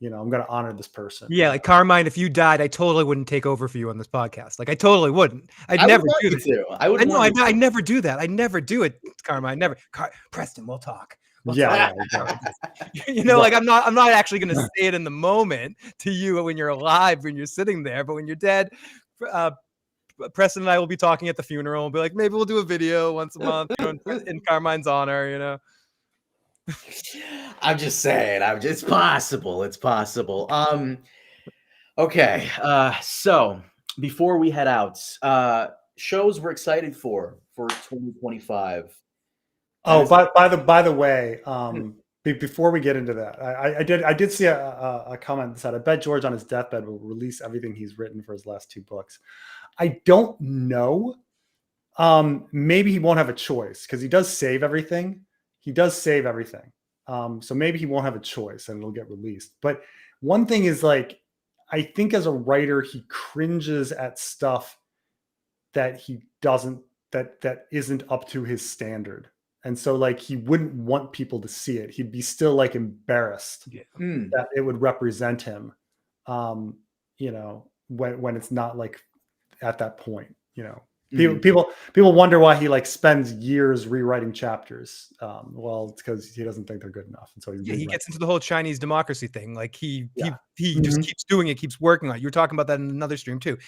I'm going to honor this person. Yeah, like Carmine, if you died, I totally wouldn't take over for you on this podcast. I totally wouldn't. I'd never do that. I never do that. I never do it, Carmine. Never. Preston, we'll talk. Yeah. I'm not actually going to say it in the moment to you when you're alive, when you're sitting there, but when you're dead, Preston and I will be talking at the funeral. We'll be like, maybe we'll do a video once a month in Carmine's honor, I'm just saying. It's possible. Okay, so before we head out, shows we're excited for 2025. Oh, As by the way, Hmm. before we get into that, I did see a comment that said, "I bet George on his deathbed will release everything he's written for his last 2 books." I don't know. Maybe he won't have a choice because he does save everything. He does save everything. So maybe he won't have a choice and it'll get released. But one thing is like, I think as a writer, he cringes at stuff that he doesn't that isn't up to his standard. And so like he wouldn't want people to see it. He'd be still like embarrassed Yeah. that it would represent him. You know, when it's not like at that point, you know. People wonder why he like spends years rewriting chapters. Well, it's because he doesn't think they're good enough, and so He gets into the whole Chinese democracy thing. Like he just Mhm. keeps doing it, keeps working on it. You were talking about that in another stream too.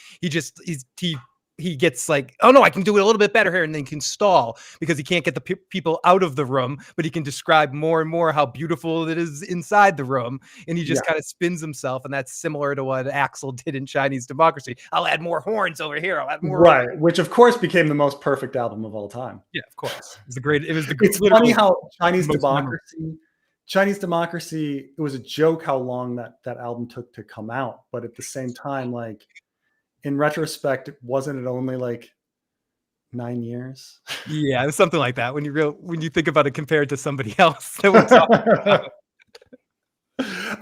He gets like, oh no, I can do it a little bit better here, and then can stall because he can't get the people out of the room, but he can describe more and more how beautiful it is inside the room, and he just kind of spins himself, and that's similar to what Axel did in Chinese Democracy. I'll add more horns over here. I'll add more. Right, which of course became the most perfect album of all time. Yeah, of course. It was the great. It was the. It's funny how Chinese most memorable. Democracy, it was a joke how long that album took to come out, but at the same time, like in retrospect, wasn't it only like 9 years? Yeah, something like that. When you think about it compared to somebody else that we're talking about.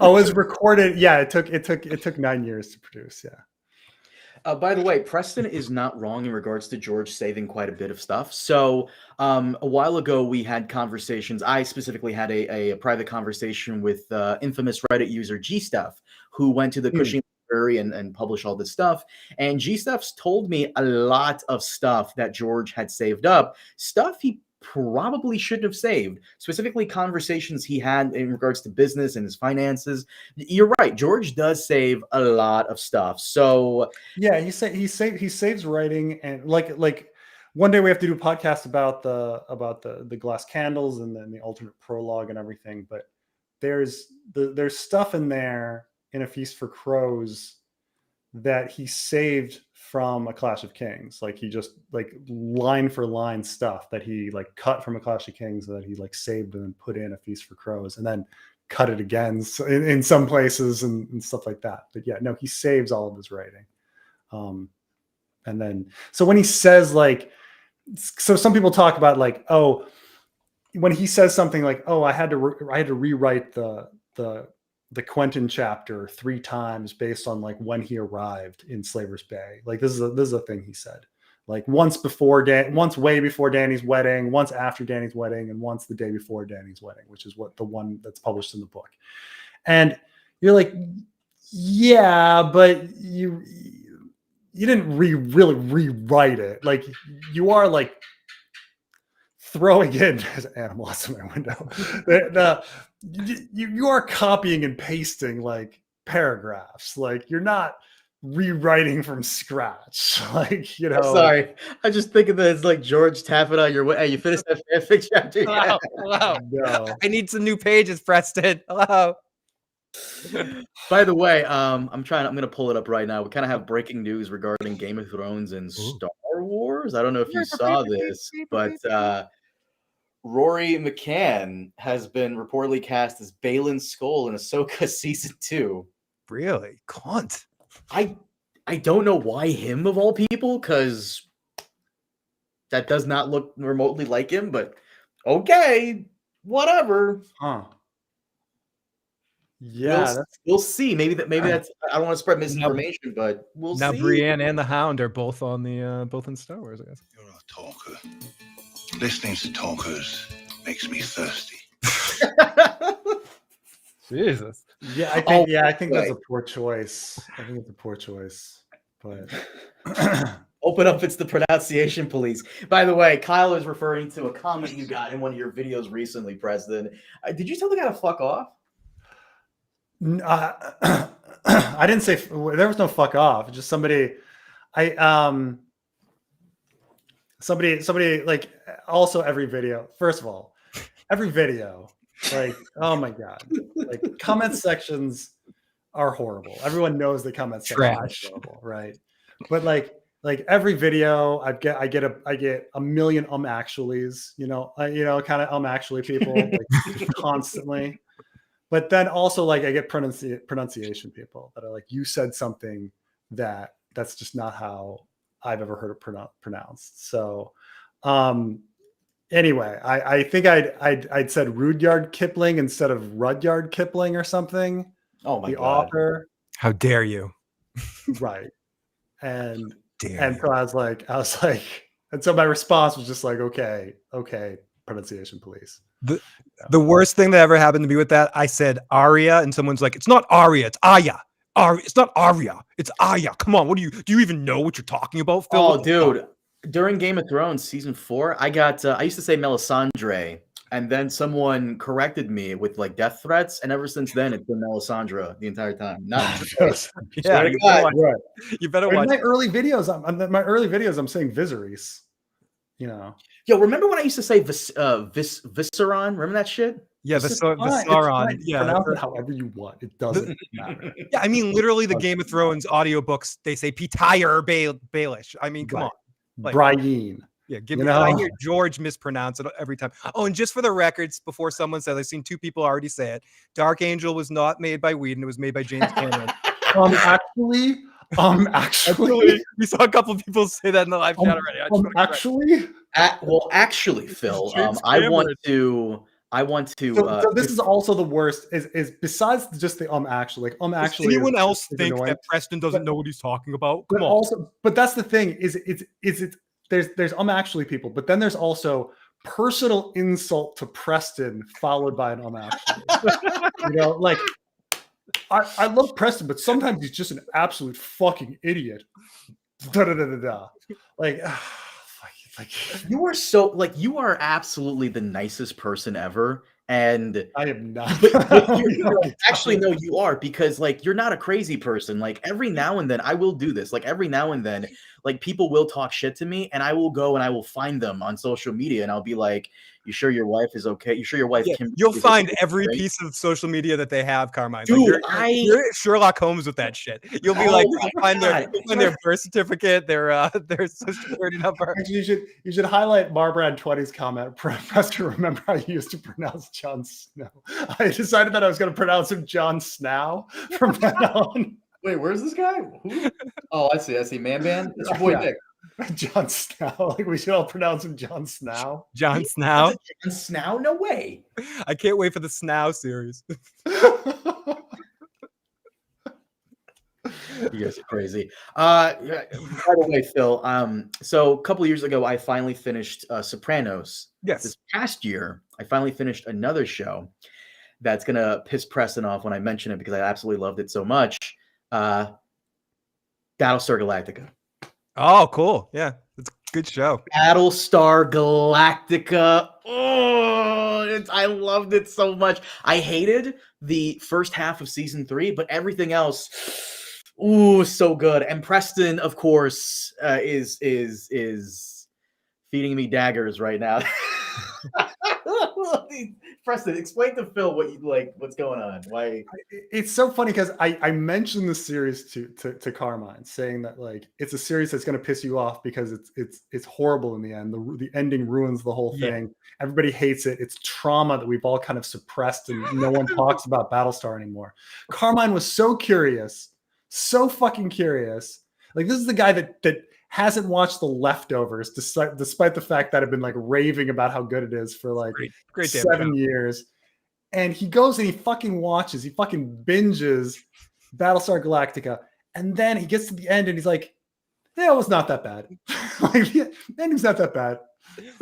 Oh, it was recorded. Yeah, it took 9 years to produce. Yeah. By the way, Preston is not wrong in regards to George saving quite a bit of stuff. So a while ago, we had conversations. I specifically had a private conversation with infamous Reddit user G Stuff, who went to the Cushing Library and published all this stuff. And G Stuff's told me a lot of stuff that George had saved up, stuff he probably shouldn't have saved, specifically conversations he had in regards to business and his finances. You're right, George does save a lot of stuff. So yeah, he saves writing, and like one day we have to do a podcast about the glass candles and then the alternate prologue and everything. But there's stuff in there in A Feast for Crows that he saved from A Clash of Kings. Like he just like line for line stuff that he like cut from A Clash of Kings that he like saved and then put in A Feast for Crows, and then cut it again in some places and stuff like that. But yeah, no, he saves all of his writing. And then, so when he says like, so some people talk about like, oh, when he says something like, oh, I had to rewrite the Quentin chapter 3 times based on like when he arrived in Slaver's Bay. Like this is a thing he said. Like once way before Dany's wedding, once after Dany's wedding, and once the day before Dany's wedding, which is what the one that's published in the book. And you're like, yeah, but you didn't really rewrite it. Like you are like throwing in as animals in my window. You are copying and pasting like paragraphs. Like you're not rewriting from scratch. Like, you know. sorry, I just think of it as like George tapping on your way. Hey, you finished that fanfic chapter? Hello, hello. No. I need some new pages, Preston. Hello. By the way, I'm gonna pull it up right now. We kind of have breaking news regarding Game of Thrones and Star Wars. I don't know if you saw this, but Rory McCann has been reportedly cast as Balin Skull in Ahsoka season 2. Really? Cunt. I don't know why him of all people, because that does not look remotely like him, but okay, whatever. Huh. Yeah, we'll see. Maybe that's. I don't want to spread misinformation, but we'll Now see. Brienne and the Hound are both on the both in Star Wars, I guess. You're a talker. Listening to talkers makes me thirsty. Jesus. Yeah, I think that's a poor choice. I think it's a poor choice. But Open up, it's the pronunciation police. By the way, Kyle is referring to a comment you got in one of your videos recently, Preston. Did you tell the guy to fuck off? I didn't say there was no fuck off. Just somebody like, also every video. First of all, every video, like, oh my god, like comment sections are horrible. Everyone knows the comment section Trash. is horrible, right? But like every video, I get a million actuallys, kind of actually people like constantly. But then also like I get pronunciation people that are like, you said something that's just not how I've ever heard it pronounced. So anyway, I think I'd said Rudyard Kipling instead of Rudyard Kipling or something. Oh my the God. author. How dare you? Right. And Dare so I was like, and so my response was just like, okay, pronunciation, please. The worst thing that ever happened to me with that, I said Arya, and someone's like, it's not Arya, it's Aya. It's not Arya, it's Aya. Come on, do you even know what you're talking about, Phil? Oh, dude. During Game of Thrones season 4, I used to say Melisandre, and then someone corrected me with like death threats, and ever since then it's been Melisandre the entire time. Not yeah, you better watch. In my early videos, I'm saying Viserys. Yo, remember when I used to say Visceron? Remember that shit? Yeah, the Sauron. Yeah, pronounce it however you want. It doesn't matter. Yeah, I mean, literally, the Game of Thrones audiobooks, they say Pitire Baelish. I mean, come on. Like, Brian. Yeah, I hear George mispronounce it every time. Oh, and just for the records, before someone says, I've seen 2 people already say it. Dark Angel was not made by Whedon. It was made by James Cameron. Actually, we saw a couple of people say that in the live chat already. Actually, Phil, I want to. So this is also the worst. Is besides just the actually, like actually. Does anyone else think that Preston doesn't know what he's talking about? Come on. But that's the thing. There's actually people, but then there's also personal insult to Preston followed by an actually. Like I love Preston, but sometimes he's just an absolute fucking idiot. Like. Like you are absolutely the nicest person ever, and I am not. Actually, no, you are, because like you're not a crazy person. Like every now and then, I will do this. Like every now and then, like people will talk shit to me, and I will go and I will find them on social media, and I'll be like, "You sure your wife is okay? You sure your wife can?" You'll find every piece of social media that they have, Carmine. Dude, like you're Sherlock Holmes with that shit. You'll be like, you'll find their birth certificate, their social security number. Actually, you should highlight Marbrand 20's comment. Preston, remember how you used to pronounce Jon Snow? I decided that I was going to pronounce him Jon Snow from then on. Wait, where's this guy? Who? Oh, I see. Man Band. It's your boy Nick. Jon Snow. Like we should all pronounce him Jon Snow. Jon Snow? Jon Snow? No way. I can't wait for the Snow series. You guys are crazy. By the way, Phil, so a couple of years ago, I finally finished Sopranos. Yes. This past year, I finally finished another show that's going to piss Preston off when I mention it because I absolutely loved it so much. Battlestar Galactica. Oh, cool. Yeah, it's a good show. Battlestar Galactica. Oh, I loved it so much. I hated the first half of season 3, but everything else, so good. And Preston, of course, is feeding me daggers right now. Preston, explain to Phil what you like. What's going on? Why? It's so funny because I mentioned the series to Carmine, saying that like it's a series that's going to piss you off because it's horrible in the end. The ending ruins the whole thing. Yeah. Everybody hates it. It's trauma that we've all kind of suppressed, and no one talks about Battlestar anymore. Carmine was so curious, so fucking curious. Like this is the guy that hasn't watched The Leftovers, despite the fact that I've been like raving about how good it is for like great 7 years. And he goes and he fucking binges Battlestar Galactica. And then he gets to the end and he's like, yeah, it was not that bad. Like, the ending's not that bad. It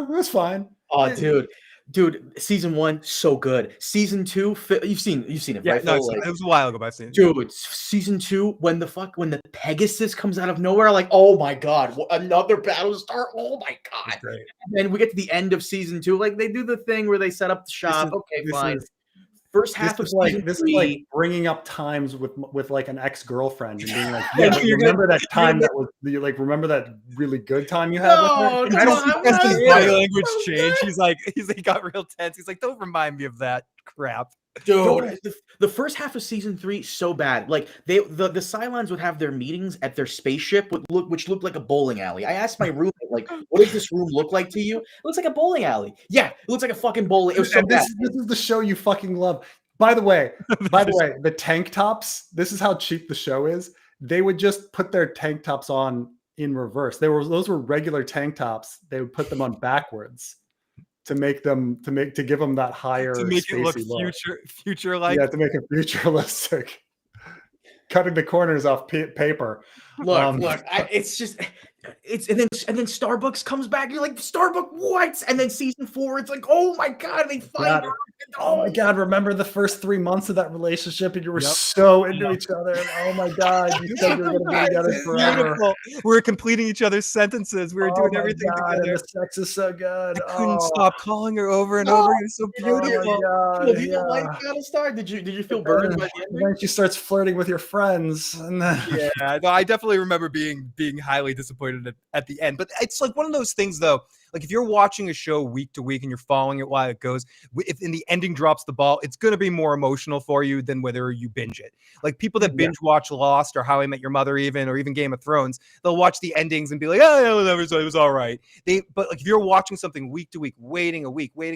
was fine. Oh, dude, season 1, so good. Season 2, you've seen it, right? No, it was a while ago, but I've seen it. Dude, season 2, when the Pegasus comes out of nowhere, like, oh my god, another Battlestar, oh my god. And then we get to the end of season 2, like they do the thing where they set up the shop. Fine. First half of season 3, is like bringing up times with like an ex-girlfriend and being like, yeah, remember that time that was remember that really good time you had with her? I don't see Preston's body language change. He got real tense. He's like, don't remind me of that crap. Dude, the first half of season 3 so bad. Like the Cylons would have their meetings at their spaceship, which looked like a bowling alley. I asked my roommate, like, "What does this room look like to you?" It looks like a bowling alley. Yeah, it looks like a fucking bowling. It was so And bad. this is the show you fucking love. By the way, the tank tops. This is how cheap the show is. They would just put their tank tops on in reverse. Those were regular tank tops. They would put them on backwards to give them that higher to make it look look. future like. Yeah, to make it futuristic. Cutting the corners off paper. Look, it's just and then Starbucks comes back. You're like, Starbucks, what? And then season 4, it's like, oh my god, they find her. Oh my god, remember the first 3 months of that relationship, and you were so into each other. And oh my god, you said you were going to be together forever. Beautiful. We were completing each other's sentences. We were doing everything together. And the sex is so good. I couldn't stop calling her over and over. It was so beautiful. Oh Did you like Battlestar? Did you feel burned by the ending? Then she starts flirting with your friends, and then Yeah, no, I definitely remember being highly disappointed at the end. But it's like one of those things, though. Like if you're watching a show week to week and you're following it while it goes, if in the ending drops the ball, it's going to be more emotional for you than whether you binge it. Like people that binge watch Lost or How I Met Your Mother, or even Game of Thrones, they'll watch the endings and be like, "Oh, yeah, whatever, it was all right." But like if you're watching something week to week, waiting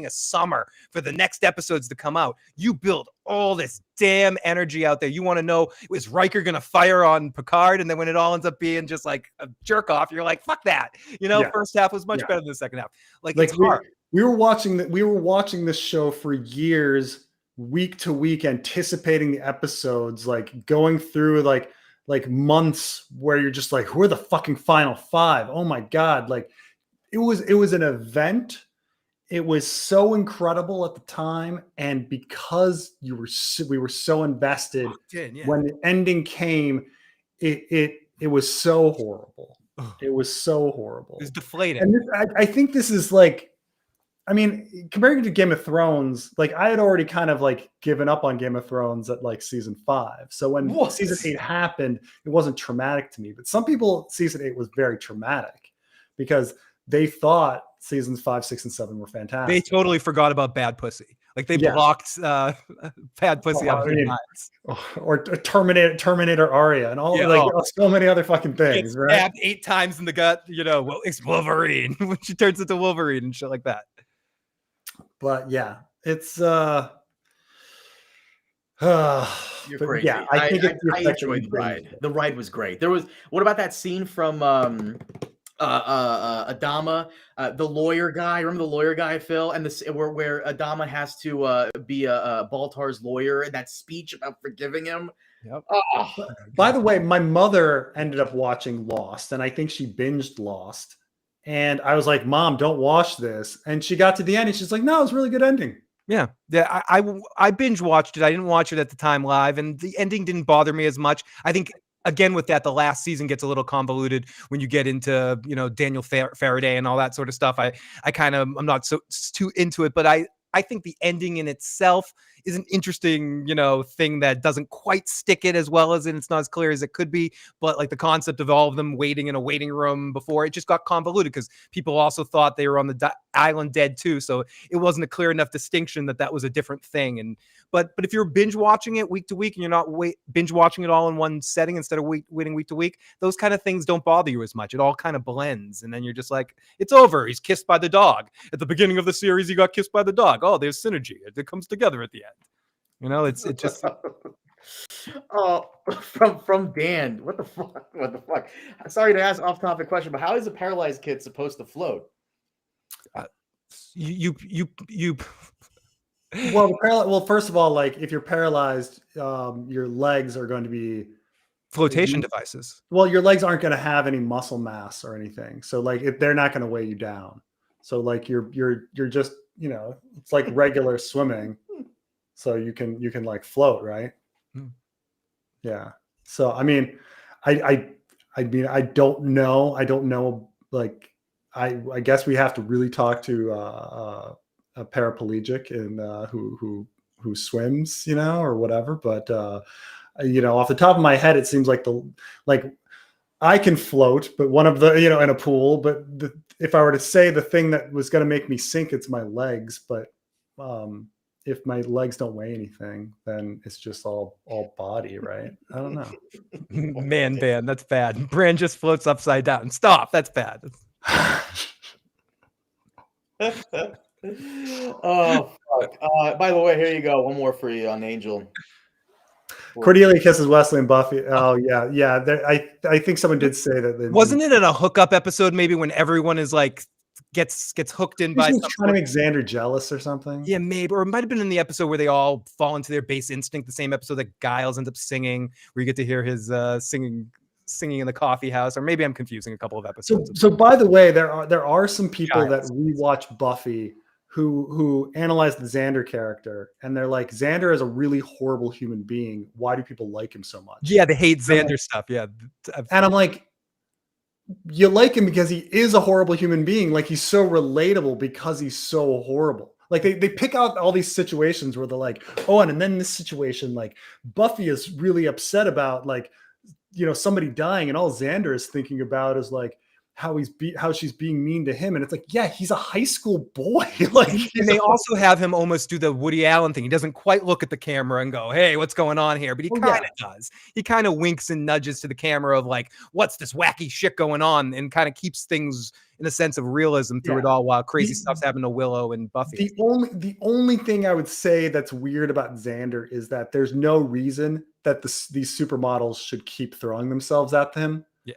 a summer for the next episodes to come out, you build all this damn energy out there. You want to know, is Riker going to fire on Picard? And then when it all ends up being just like a jerk off, you're like, fuck that. First half was much better than the second half. Like it's hard. We were watching this show for years, week to week, anticipating the episodes, like going through like months where you're just like, who are the fucking final 5? Oh my God. Like it was an event. It was so incredible at the time, and because we were so invested, when the ending came, it was so horrible. It was so horrible. It was deflating. And I think this is like, I mean, compared to Game of Thrones, like I had already kind of like given up on Game of Thrones at like season 5. So when season 8 happened, it wasn't traumatic to me. But some people, season 8 was very traumatic because they thought seasons 5, 6, and 7 were fantastic. They totally forgot about bad pussy. Like they blocked bad pussy out of their minds. Or Terminator Arya and all so many other fucking things, right? Stabbed 8 times in the gut, well, it's Wolverine when she turns into Wolverine and shit like that. But yeah, it's You're crazy. Yeah, I think I enjoyed the ride. The ride was great. What about that scene from Adama, the lawyer guy? Remember the lawyer guy, Phil? And where Adama has to be a Baltar's lawyer, and that speech about forgiving him. Yep. Oh. By the way, my mother ended up watching Lost, and I think she binged Lost. And I was like, "Mom, don't watch this." And she got to the end, and she's like, "No, it was a really good ending." Yeah. I binge watched it. I didn't watch it at the time live, and the ending didn't bother me as much. I think again with that, the last season gets a little convoluted when you get into Daniel Faraday and all that sort of stuff. I'm not so too into it, but I think the ending in itself is an interesting, thing that doesn't quite stick it as well as it's not as clear as it could be. But like the concept of all of them waiting in a waiting room before, it just got convoluted because people also thought they were on the island dead too. So it wasn't a clear enough distinction that was a different thing. But if you're binge watching it week to week and you're not binge watching it all in one setting instead of waiting week to week, those kind of things don't bother you as much. It all kind of blends. And then you're just like, it's over. He's kissed by the dog. At the beginning of the series, he got kissed by the dog. Oh, there's synergy. It comes together at the end. It just. Oh, from Dan. What the fuck? Sorry to ask off-topic question, but how is a paralyzed kid supposed to float? You. Well, first of all, like if you're paralyzed, your legs are going to be flotation devices. Well, your legs aren't going to have any muscle mass or anything, so like they're not going to weigh you down. So like you're just it's like regular swimming. So you can like float, right? Yeah. So I mean, I don't know. Like I guess we have to really talk to a paraplegic and who swims, or whatever. But off the top of my head, it seems like I can float, but one of the in a pool. But if I were to say the thing that was going to make me sink, it's my legs. But if my legs don't weigh anything, then it's just all body, right? I don't know. Man, Band, that's bad. Bran just floats upside down. Stop, that's bad. Oh fuck! By the way, here you go. One more for you on Angel. Cordelia kisses Wesley and Buffy. Oh yeah. I think someone did say that. Wasn't it in a hookup episode? Maybe when everyone is like gets hooked in by something. Trying to make Xander jealous or something. Yeah, maybe, or it might have been in the episode where they all fall into their base instinct. The same episode that Giles ends up singing, where you get to hear his singing in the coffee house. Or maybe I'm confusing a couple of episodes. So by the way, there are some people that rewatch Buffy who analyze the Xander character, and they're like, Xander is a really horrible human being. Why do people like him so much? Yeah, they hate Xander stuff. Yeah, and I'm like, you like him because he is a horrible human being. Like, he's so relatable because he's so horrible. Like, they pick out all these situations where they're like, oh, and then this situation, like, Buffy is really upset about, like, you know, somebody dying, and all Xander is thinking about is like how she's being mean to him. And it's like, yeah, he's a high school boy. Like, and they also have him almost do the Woody Allen thing. He doesn't quite look at the camera and go, hey, what's going on here? But he kind of does. He kind of winks and nudges to the camera of like, what's this wacky shit going on? And kind of keeps things in a sense of realism through it all, while crazy stuff's happening to Willow and Buffy. The only thing I would say that's weird about Xander is that there's no reason that these supermodels should keep throwing themselves at him. Yeah.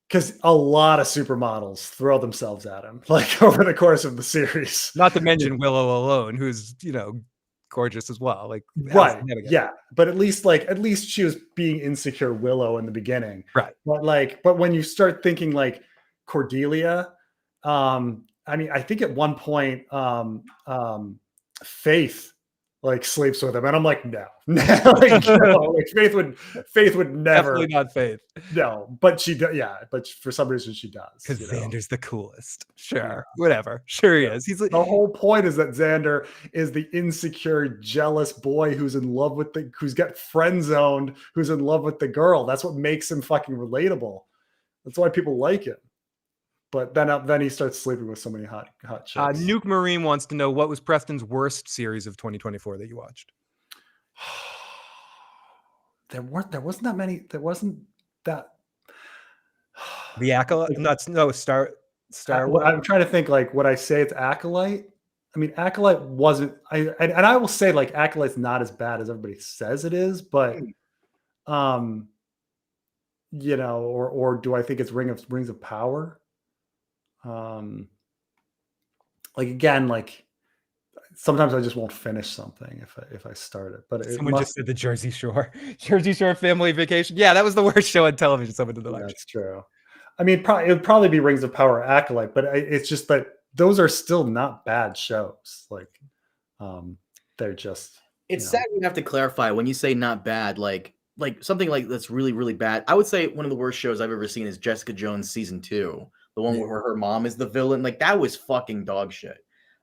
Because a lot of supermodels throw themselves at him, like, over the course of the series. Not to mention Willow alone, who's, you know, gorgeous as well. Like, right, yeah. But at least she was being insecure Willow in the beginning, right? But when you start thinking like Cordelia, I mean, I think at one point, Faith like sleeps with him, and I'm like, no. Like, Faith would never. Definitely not Faith. No, but she does. Yeah, but for some reason she does. Because Xander's the coolest. Sure, whatever. Sure, he is. He's the whole point is that Xander is the insecure, jealous boy who's in love with who's got friend zoned, who's in love with the girl. That's what makes him fucking relatable. That's why people like him. But then he starts sleeping with so many hot chicks. Nuke Marine wants to know, what was Preston's worst series of 2024 that you watched? There wasn't that many. There wasn't that. The Acolyte? Star. I'm trying to think. Like, would I say it's Acolyte? I mean, Acolyte wasn't. And I will say, like, Acolyte's not as bad as everybody says it is, but you know, or do I think it's Rings of Power? Like, again, like, sometimes I just won't finish something if I start it. But someone just said the Jersey Shore Family Vacation. Yeah, that was the worst show on television. Someone did the live. That's true. I mean, it would probably be Rings of Power or Acolyte, but it's just that those are still not bad shows. Like, they're just. It's sad you have to clarify when you say not bad, like something like that's really, really bad. I would say one of the worst shows I've ever seen is Jessica Jones season 2. The one where her mom is the villain. Like, that was fucking dog shit.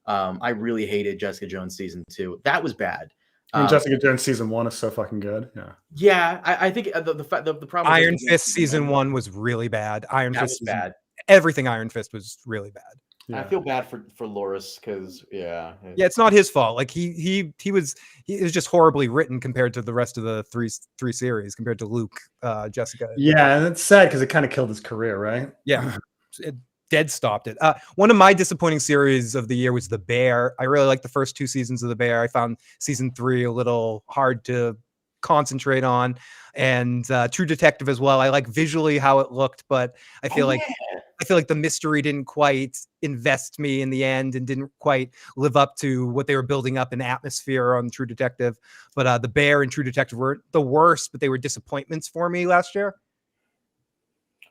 I really hated Jessica Jones season 2. That was bad. And Jessica Jones season 1 is so fucking good. Yeah. Yeah, I think the problem. Iron Fist season 1 was really bad. Iron Fist was bad. Everything Iron Fist was really bad. Yeah. I feel bad for Loras because yeah, it's not his fault. Like, he was just horribly written compared to the rest of the three series, compared to Luke, Jessica. Yeah, and it's sad because it kind of killed his career, right? Yeah. It dead stopped it. One of my disappointing series of the year was The Bear. I really liked the first 2 seasons of The Bear. I found season 3 a little hard to concentrate on, and True Detective as well. I like visually how it looked, but I feel like the mystery didn't quite invest me in the end, and didn't quite live up to what they were building up in atmosphere on True Detective. But The Bear and True Detective weren't the worst, but they were disappointments for me last year.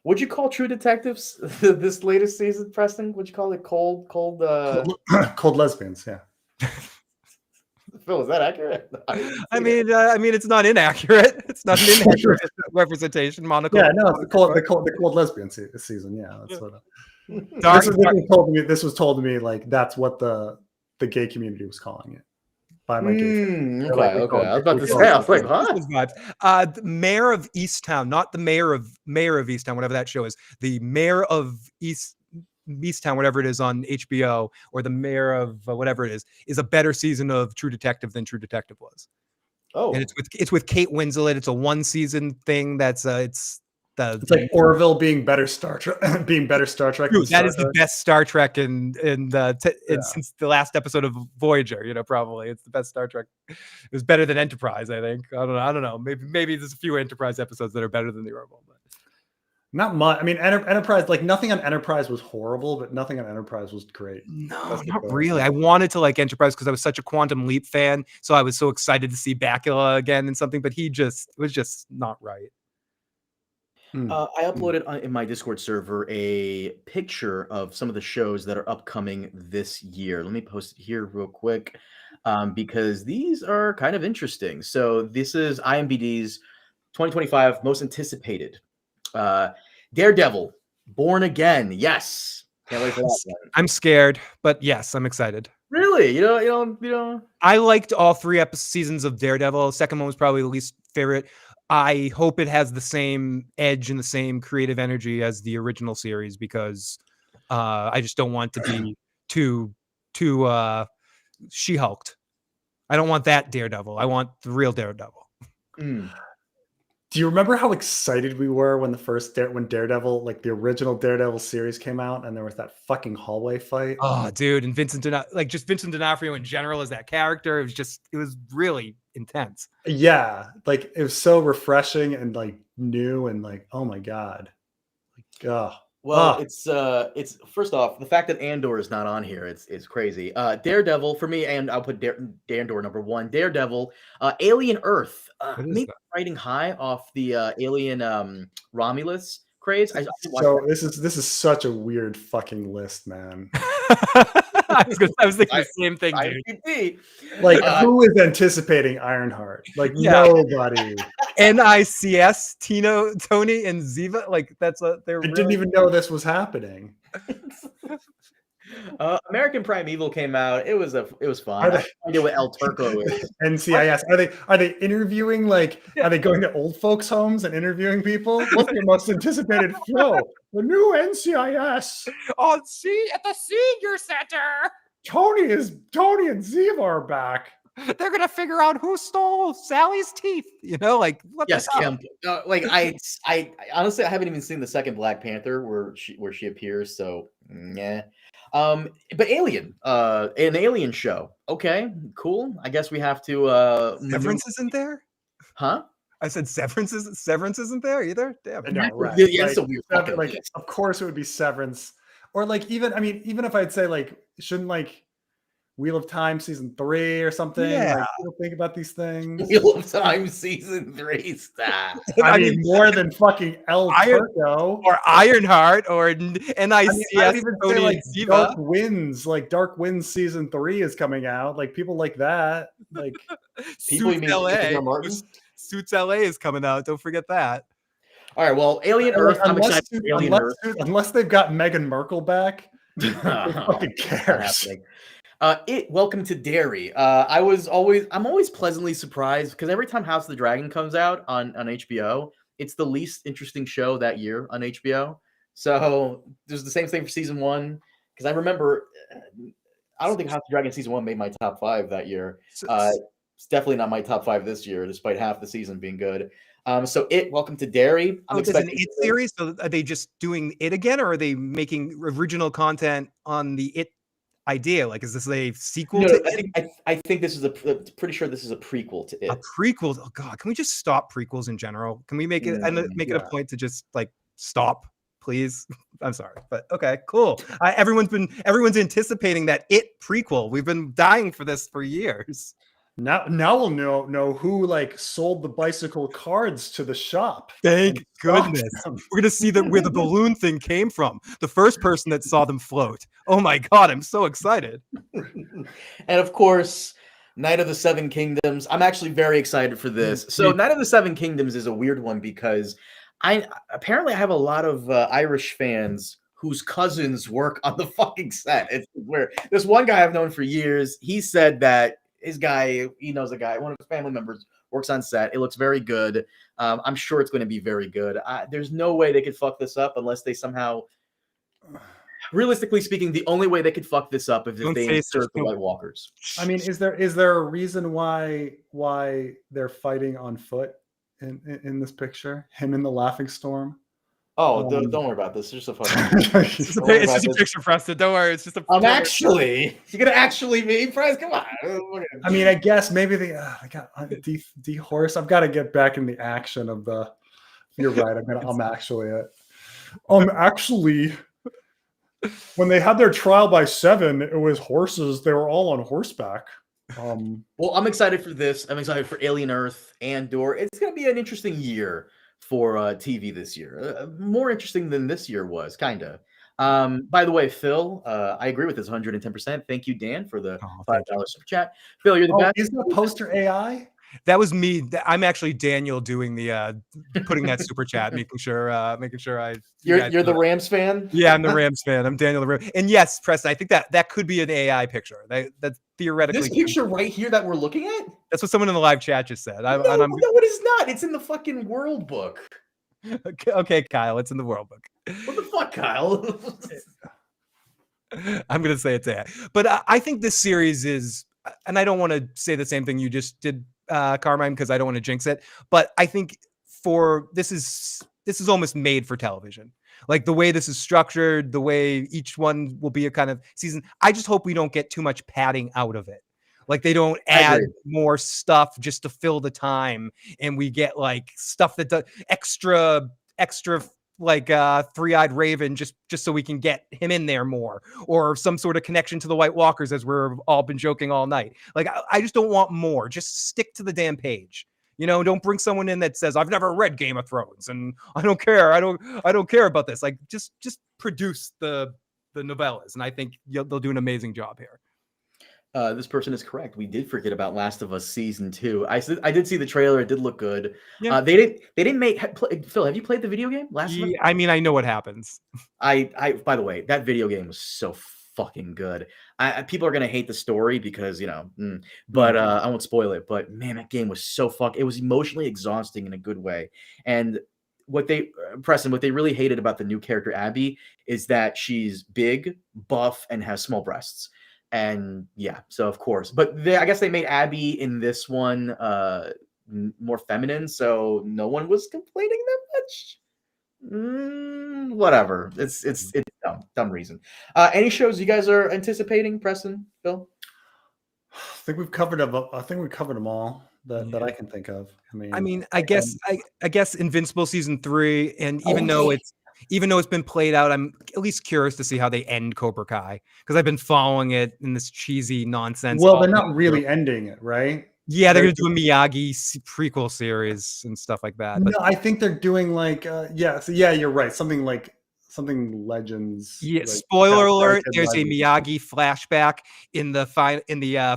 Would you call True Detectives this latest season, Preston? Would you call it cold lesbians? Yeah. Phil, is that accurate? I mean, it's not inaccurate. It's not an inaccurate representation. Monocle. Yeah, no, it's the cold lesbian season. Yeah, that's what. This was told to me like that's what the gay community was calling it. By my gay okay. I was about to say, I was like, huh? The Mayor of Easttown, not the Mayor of Easttown, whatever that show is. The Mayor of Beasttown, whatever it is on HBO, or the Mayor of whatever it is a better season of True Detective than True Detective was. Oh, And it's with Kate Winslet. It's a 1-season thing. It's like Orville being better Star Trek, being better Star Trek. Dude, that is the best Star Trek in since the last episode of Voyager. Probably it's the best Star Trek. It was better than Enterprise, I think. I don't know. Maybe there's a few Enterprise episodes that are better than the Orville. But not much. I mean, Enterprise, like nothing on Enterprise was horrible, but nothing on Enterprise was great. No, not really. I wanted to like Enterprise because I was such a Quantum Leap fan, so I was so excited to see Bakula again and something. But it was just not right. I uploaded in my Discord server a picture of some of the shows that are upcoming this year. Let me post it here real quick because these are kind of interesting. So this is IMDb's 2025 most anticipated. Daredevil, Born Again. Yes. Can't wait for that one. I'm scared, but yes, I'm excited. Really? You know. I liked all 3 seasons of Daredevil. The second one was probably the least favorite. I hope it has the same edge and the same creative energy as the original series because I just don't want to be too She-Hulked. I don't want that Daredevil. I want the real Daredevil. Do you remember how excited we were when when Daredevil, like the original Daredevil series came out and there was that fucking hallway fight? Oh, dude. And Vincent D'Onofrio in general as that character. It was really intense. Yeah. Like it was so refreshing and like new and like, oh my God. Like, well, it's first off, the fact that Andor is not on here, it's crazy. Daredevil for me, and I'll put Andor number 1. Daredevil, Alien Earth, maybe riding high off the Alien Romulus craze. This is such a weird fucking list, man. I was thinking the same thing, dude. Like, who is anticipating Ironheart? Like, nobody. NICS, Tony, and Ziva. Like, I didn't even know this was happening. American Primeval came out. It was fun. I have no idea what El Turco is. NCIS. Are they interviewing? Like, are they going to old folks' homes and interviewing people? What's your most anticipated show? The new NCIS. At the senior center. Tony and Ziva are back. They're gonna figure out who stole Sally's teeth. Like what? Yes, Kim. Like I honestly I haven't even seen the second Black Panther where she appears. So yeah. But Alien, an Alien show. Okay, cool. I guess we have to. Severance isn't there? Huh? I said Severance isn't there either. Damn. No, right. Yeah, it's a weird. Like, of course, it would be Severance, or like even if I'd say like, shouldn't like Wheel of Time season 3 or something? Yeah. Like, people think about these things. Wheel of Time season 3. Stop. I mean, more than fucking El Turco or Ironheart or NICS. Tony like Dark Winds. Like Dark Winds season 3 is coming out. Like people like that. Like people Suits LA. Suits LA is coming out. Don't forget that. All right. Well, Alien Earth. I'm excited for Alien Earth. Unless they've got Meghan Markle back, who fucking cares? Welcome to Derry. I'm always pleasantly surprised because every time House of the Dragon comes out on HBO, it's the least interesting show that year on HBO. So there's the same thing for season 1 because I remember I don't think House of the Dragon season 1 made my top 5 that year. It's definitely not my top 5 this year, despite half the season being good. So Welcome to Derry. I'm expecting an It series. So are they just doing it again, or are they making original content on the It idea? Like, is this a sequel? I think this is pretty sure this is a prequel to It. A prequel? Oh God, can we just stop prequels in general? Can we make it a point to just like stop, please? I'm sorry, but okay, cool. Everyone's anticipating that It prequel. We've been dying for this for years. Now we'll know who like sold the bicycle cards to the shop. Thank goodness. We're gonna see where the balloon thing came from. The first person that saw them float. Oh my God, I'm so excited. And of course, Night of the Seven Kingdoms. I'm actually very excited for this. So Night of the Seven Kingdoms is a weird one because I have a lot of Irish fans whose cousins work on the fucking set. It's where this one guy I've known for years. He said that he knows a guy, one of his family members works on set. It looks very good. I'm sure it's going to be very good. There's no way they could fuck this up unless they somehow realistically speaking, the only way they could fuck this up is if Don't they say insert the so. White Walkers. I mean, is there a reason why they're fighting on foot in this picture? Him in the laughing storm. Oh, don't worry about this. It's just a fucking. It's just a picture, Preston. Don't worry. It's just a. I'm actually. You're gonna actually be Press. Come on. I mean, I guess maybe they got de-horse. I've got to get back in the action of the. You're right. I'm actually. When they had their trial by 7, it was horses. They were all on horseback. Well, I'm excited for this. I'm excited for Alien Earth, Andor. It's gonna be an interesting year for TV this year. More interesting than this year was, kind of. By the way, Phil, I agree with this 110%. Thank you, Dan, for the $5 super chat. Phil, you're the best. Is the poster AI? That was me. I'm actually Daniel doing the putting that super chat, making sure I. You're the Rams fan. Yeah, I'm the Rams fan. I'm Daniel the Rams. And yes, Preston, I think that could be an AI picture. That theoretically. This picture right here that we're looking at. That's what someone in the live chat just said. No, it is not. It's in the fucking World Book. Okay, Kyle, it's in the World Book. What the fuck, Kyle? I'm gonna say it's AI, but I think this series is, and I don't want to say the same thing you just did, Carmine, because I don't want to jinx it. But I think this is almost made for television. Like the way this is structured, the way each one will be a kind of season. I just hope we don't get too much padding out of it. Like they don't add more stuff just to fill the time, and we get like stuff that does extra like three-eyed Raven just so we can get him in there more, or some sort of connection to the White Walkers, as we're all been joking all night. Like I just don't want more. Just stick to the damn page. Don't bring someone in that says I've never read Game of Thrones and I don't care. I don't care about this. Like just produce the novellas, and I think they'll do an amazing job here. This person is correct. We did forget about Last of Us season 2. I did see the trailer. It did look good. Yeah. They didn't make Phil. Have you played the video game Last of Us? I mean, I know what happens. I by the way, that video game was so fucking good. People are gonna hate the story because but I won't spoil it. But man, that game was so it was emotionally exhausting in a good way. And what they really hated about the new character Abby is that she's big, buff, and has small breasts. And yeah, so of course, but I guess they made Abby in this one more feminine, so no one was complaining that much. Whatever, it's dumb reason. Any shows you guys are anticipating, Preston, Bill? I think we've covered them all that I can think of. I guess Invincible season 3, and even though it's been played out, I'm at least curious to see how they end Cobra Kai, because I've been following it in this cheesy nonsense. Well, they're not really ending it, right? Yeah, they're going to do a Miyagi prequel series and stuff like that. No, I think they're doing like, you're right. Something Legends. Yeah, like, spoiler alert, there's Legends. a Miyagi flashback in the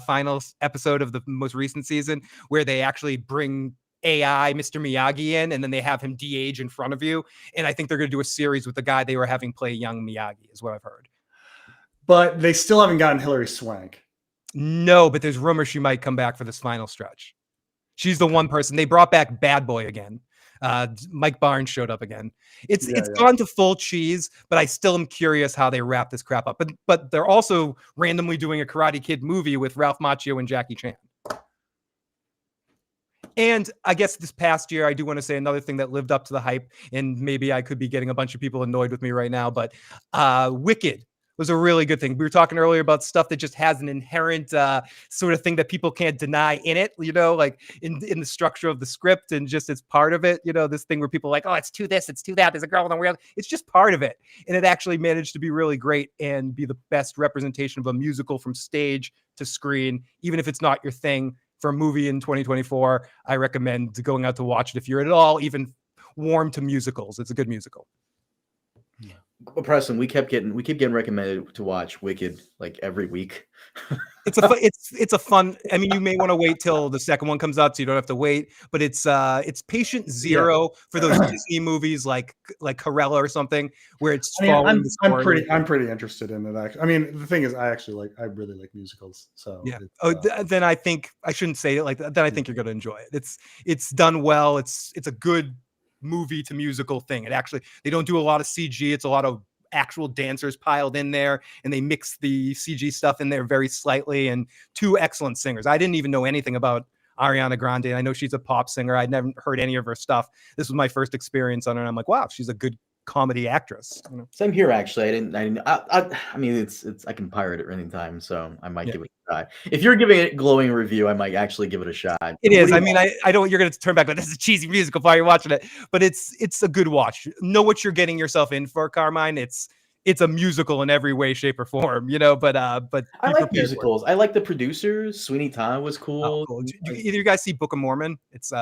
final episode of the most recent season, where they actually bring AI Mr. Miyagi in, and then they have him de-age in front of you. And I think they're going to do a series with the guy they were having play young Miyagi, is what I've heard. But they still haven't gotten Hilary Swank. No, but there's rumors she might come back for this final stretch. She's the one person. They brought back Bad Boy again. Mike Barnes showed up again. It's gone to full cheese, but I still am curious how they wrap this crap up. But they're also randomly doing a Karate Kid movie with Ralph Macchio and Jackie Chan. And I guess this past year, I do want to say another thing that lived up to the hype, and maybe I could be getting a bunch of people annoyed with me right now, but Wicked was a really good thing. We were talking earlier about stuff that just has an inherent sort of thing that people can't deny in it, like in the structure of the script, and just it's part of it, this thing where people are like, oh, it's too this, it's too that, there's a girl in the world. It's just part of it. And it actually managed to be really great and be the best representation of a musical from stage to screen, even if it's not your thing. For a movie in 2024, I recommend going out to watch it if you're at all even warm to musicals. It's a good musical. Yeah. Preston, we keep getting recommended to watch Wicked like every week. It's a fun. I mean, you may want to wait till the second one comes out, so you don't have to wait. But it's patient zero for those Disney movies like Corella or something, where it's. I'm pretty interested in it. Actually, I mean, the thing is, I really like musicals. So yeah. Then I think I shouldn't say it like that. Then I think you're going to enjoy it. It's done well. It's a good movie to musical thing. They don't do a lot of CG. It's a lot of actual dancers piled in there, and they mix the CG stuff in there very slightly, and 2 excellent singers. I didn't even know anything about Ariana Grande. I know she's a pop singer. I'd never heard any of her stuff. This was my first experience on her, and I'm like, wow, she's a good comedy actress. Same here, actually. I mean, it's I can pirate it anytime, so I might give it a shot. If you're giving it a glowing review, I might actually give it a shot. It is. I mean, I don't. You're gonna turn back, but this is a cheesy musical while you're watching it. But it's a good watch. Know what you're getting yourself in for, Carmine. It's a musical in every way, shape, or form. But I like musicals. I like the producers. Sweeney Todd was cool. Oh, cool. Either you guys see Book of Mormon? It's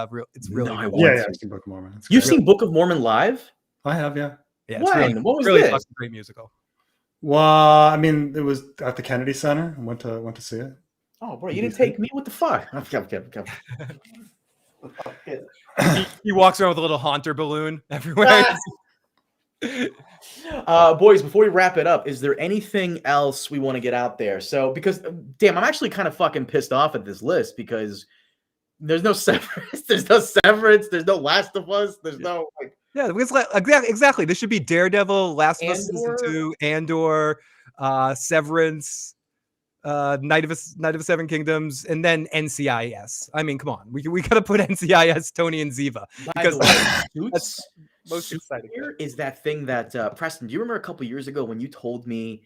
really Yeah, I've seen Book of Mormon. You've seen Book of Mormon live? I have, yeah. Yeah, when? What was really this? Great musical. Well, I mean, it was at the Kennedy Center. I went to see it. Oh, bro, you didn't take me? What the fuck? He walks around with a little haunter balloon everywhere. Boys, before we wrap it up, is there anything else we want to get out there? So, because damn, I'm actually kind of fucking pissed off at this list because there's no Severance, there's no Last of Us, there's no like. Yeah, because exactly. This should be Daredevil, Last of Us Season 2, Andor, Severance, Night of the Seven Kingdoms, and then NCIS. I mean, come on, we gotta put NCIS, Tony and Ziva, because that's most exciting. Here is that thing that Preston. Do you remember a couple years ago when you told me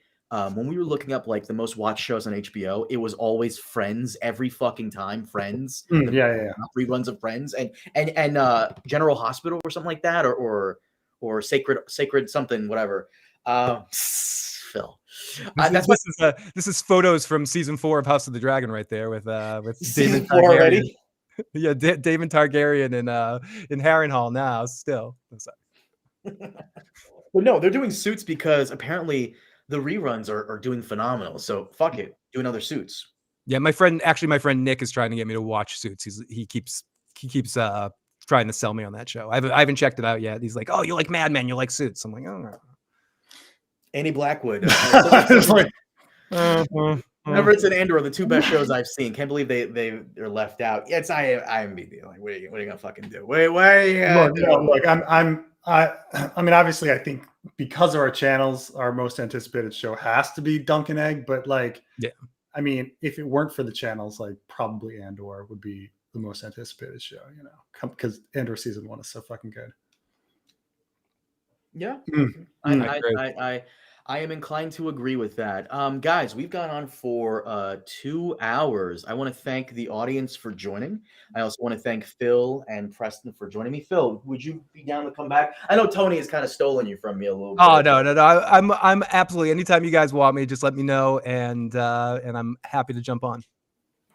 when we were looking up like the most watched shows on HBO, it was always Friends every fucking time. Friends, reruns of Friends, and General Hospital or something like that, or Sacred something, whatever. Phil, this is photos from season 4 of House of the Dragon right there with season David 4 already. Yeah, David Targaryen in Harrenhal now still. I'm sorry. Well, no, they're doing Suits because apparently the reruns are doing phenomenal. So fuck it, do another Suits. Yeah, my friend Nick is trying to get me to watch Suits. He keeps trying to sell me on that show. I haven't checked it out yet. He's like, "Oh, you like Mad Men? You like Suits?" I'm like, "Oh." Annie Blackwood. Everett and Andor are the 2 best shows I've seen. Can't believe they're left out. Yeah, it's IMDb. Like, what are you gonna fucking do? Wait, look, I mean, obviously, I think because of our channels, our most anticipated show has to be Dunk and Egg. But like, yeah, I mean, if it weren't for the channels, like probably Andor would be the most anticipated show. Because Andor season 1 is so fucking good. Yeah, I am inclined to agree with that. Guys, we've gone on for 2 hours. I want to thank the audience for joining. I also want to thank Phil and Preston for joining me. Phil, would you be down to come back? I know Tony has kind of stolen you from me a little bit. Oh no. I'm absolutely, anytime you guys want me, just let me know, and I'm happy to jump on.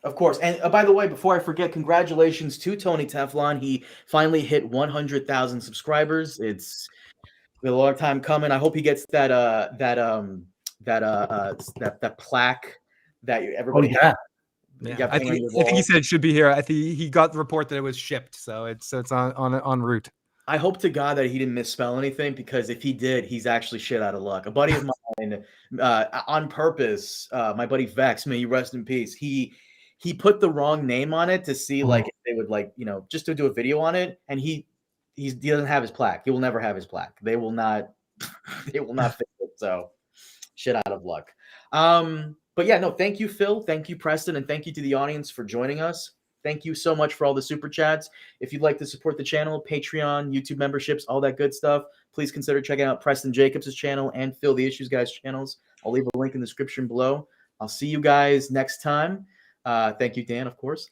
Of course. And by the way, before I forget, congratulations to Tony Teflon. He finally hit 100,000 subscribers. It's been a long time coming. I hope he gets that plaque that everybody has. Yeah. I think he said it should be here. I think he got the report that it was shipped, so it's on route. I hope to God that he didn't misspell anything, because if he did, he's actually shit out of luck. A buddy of mine, on purpose, my buddy Vex, may you rest in peace. He put the wrong name on it to see like if they would just to do a video on it, and he doesn't have his plaque. He will never have his plaque. They will not fix it. So shit out of luck. But yeah, no, thank you, Phil. Thank you, Preston. And thank you to the audience for joining us. Thank you so much for all the super chats. If you'd like to support the channel, Patreon, YouTube memberships, all that good stuff, please consider checking out Preston Jacobs' channel and Phil the Issues Guy's channels. I'll leave a link in the description below. I'll see you guys next time. Thank you, Dan, of course.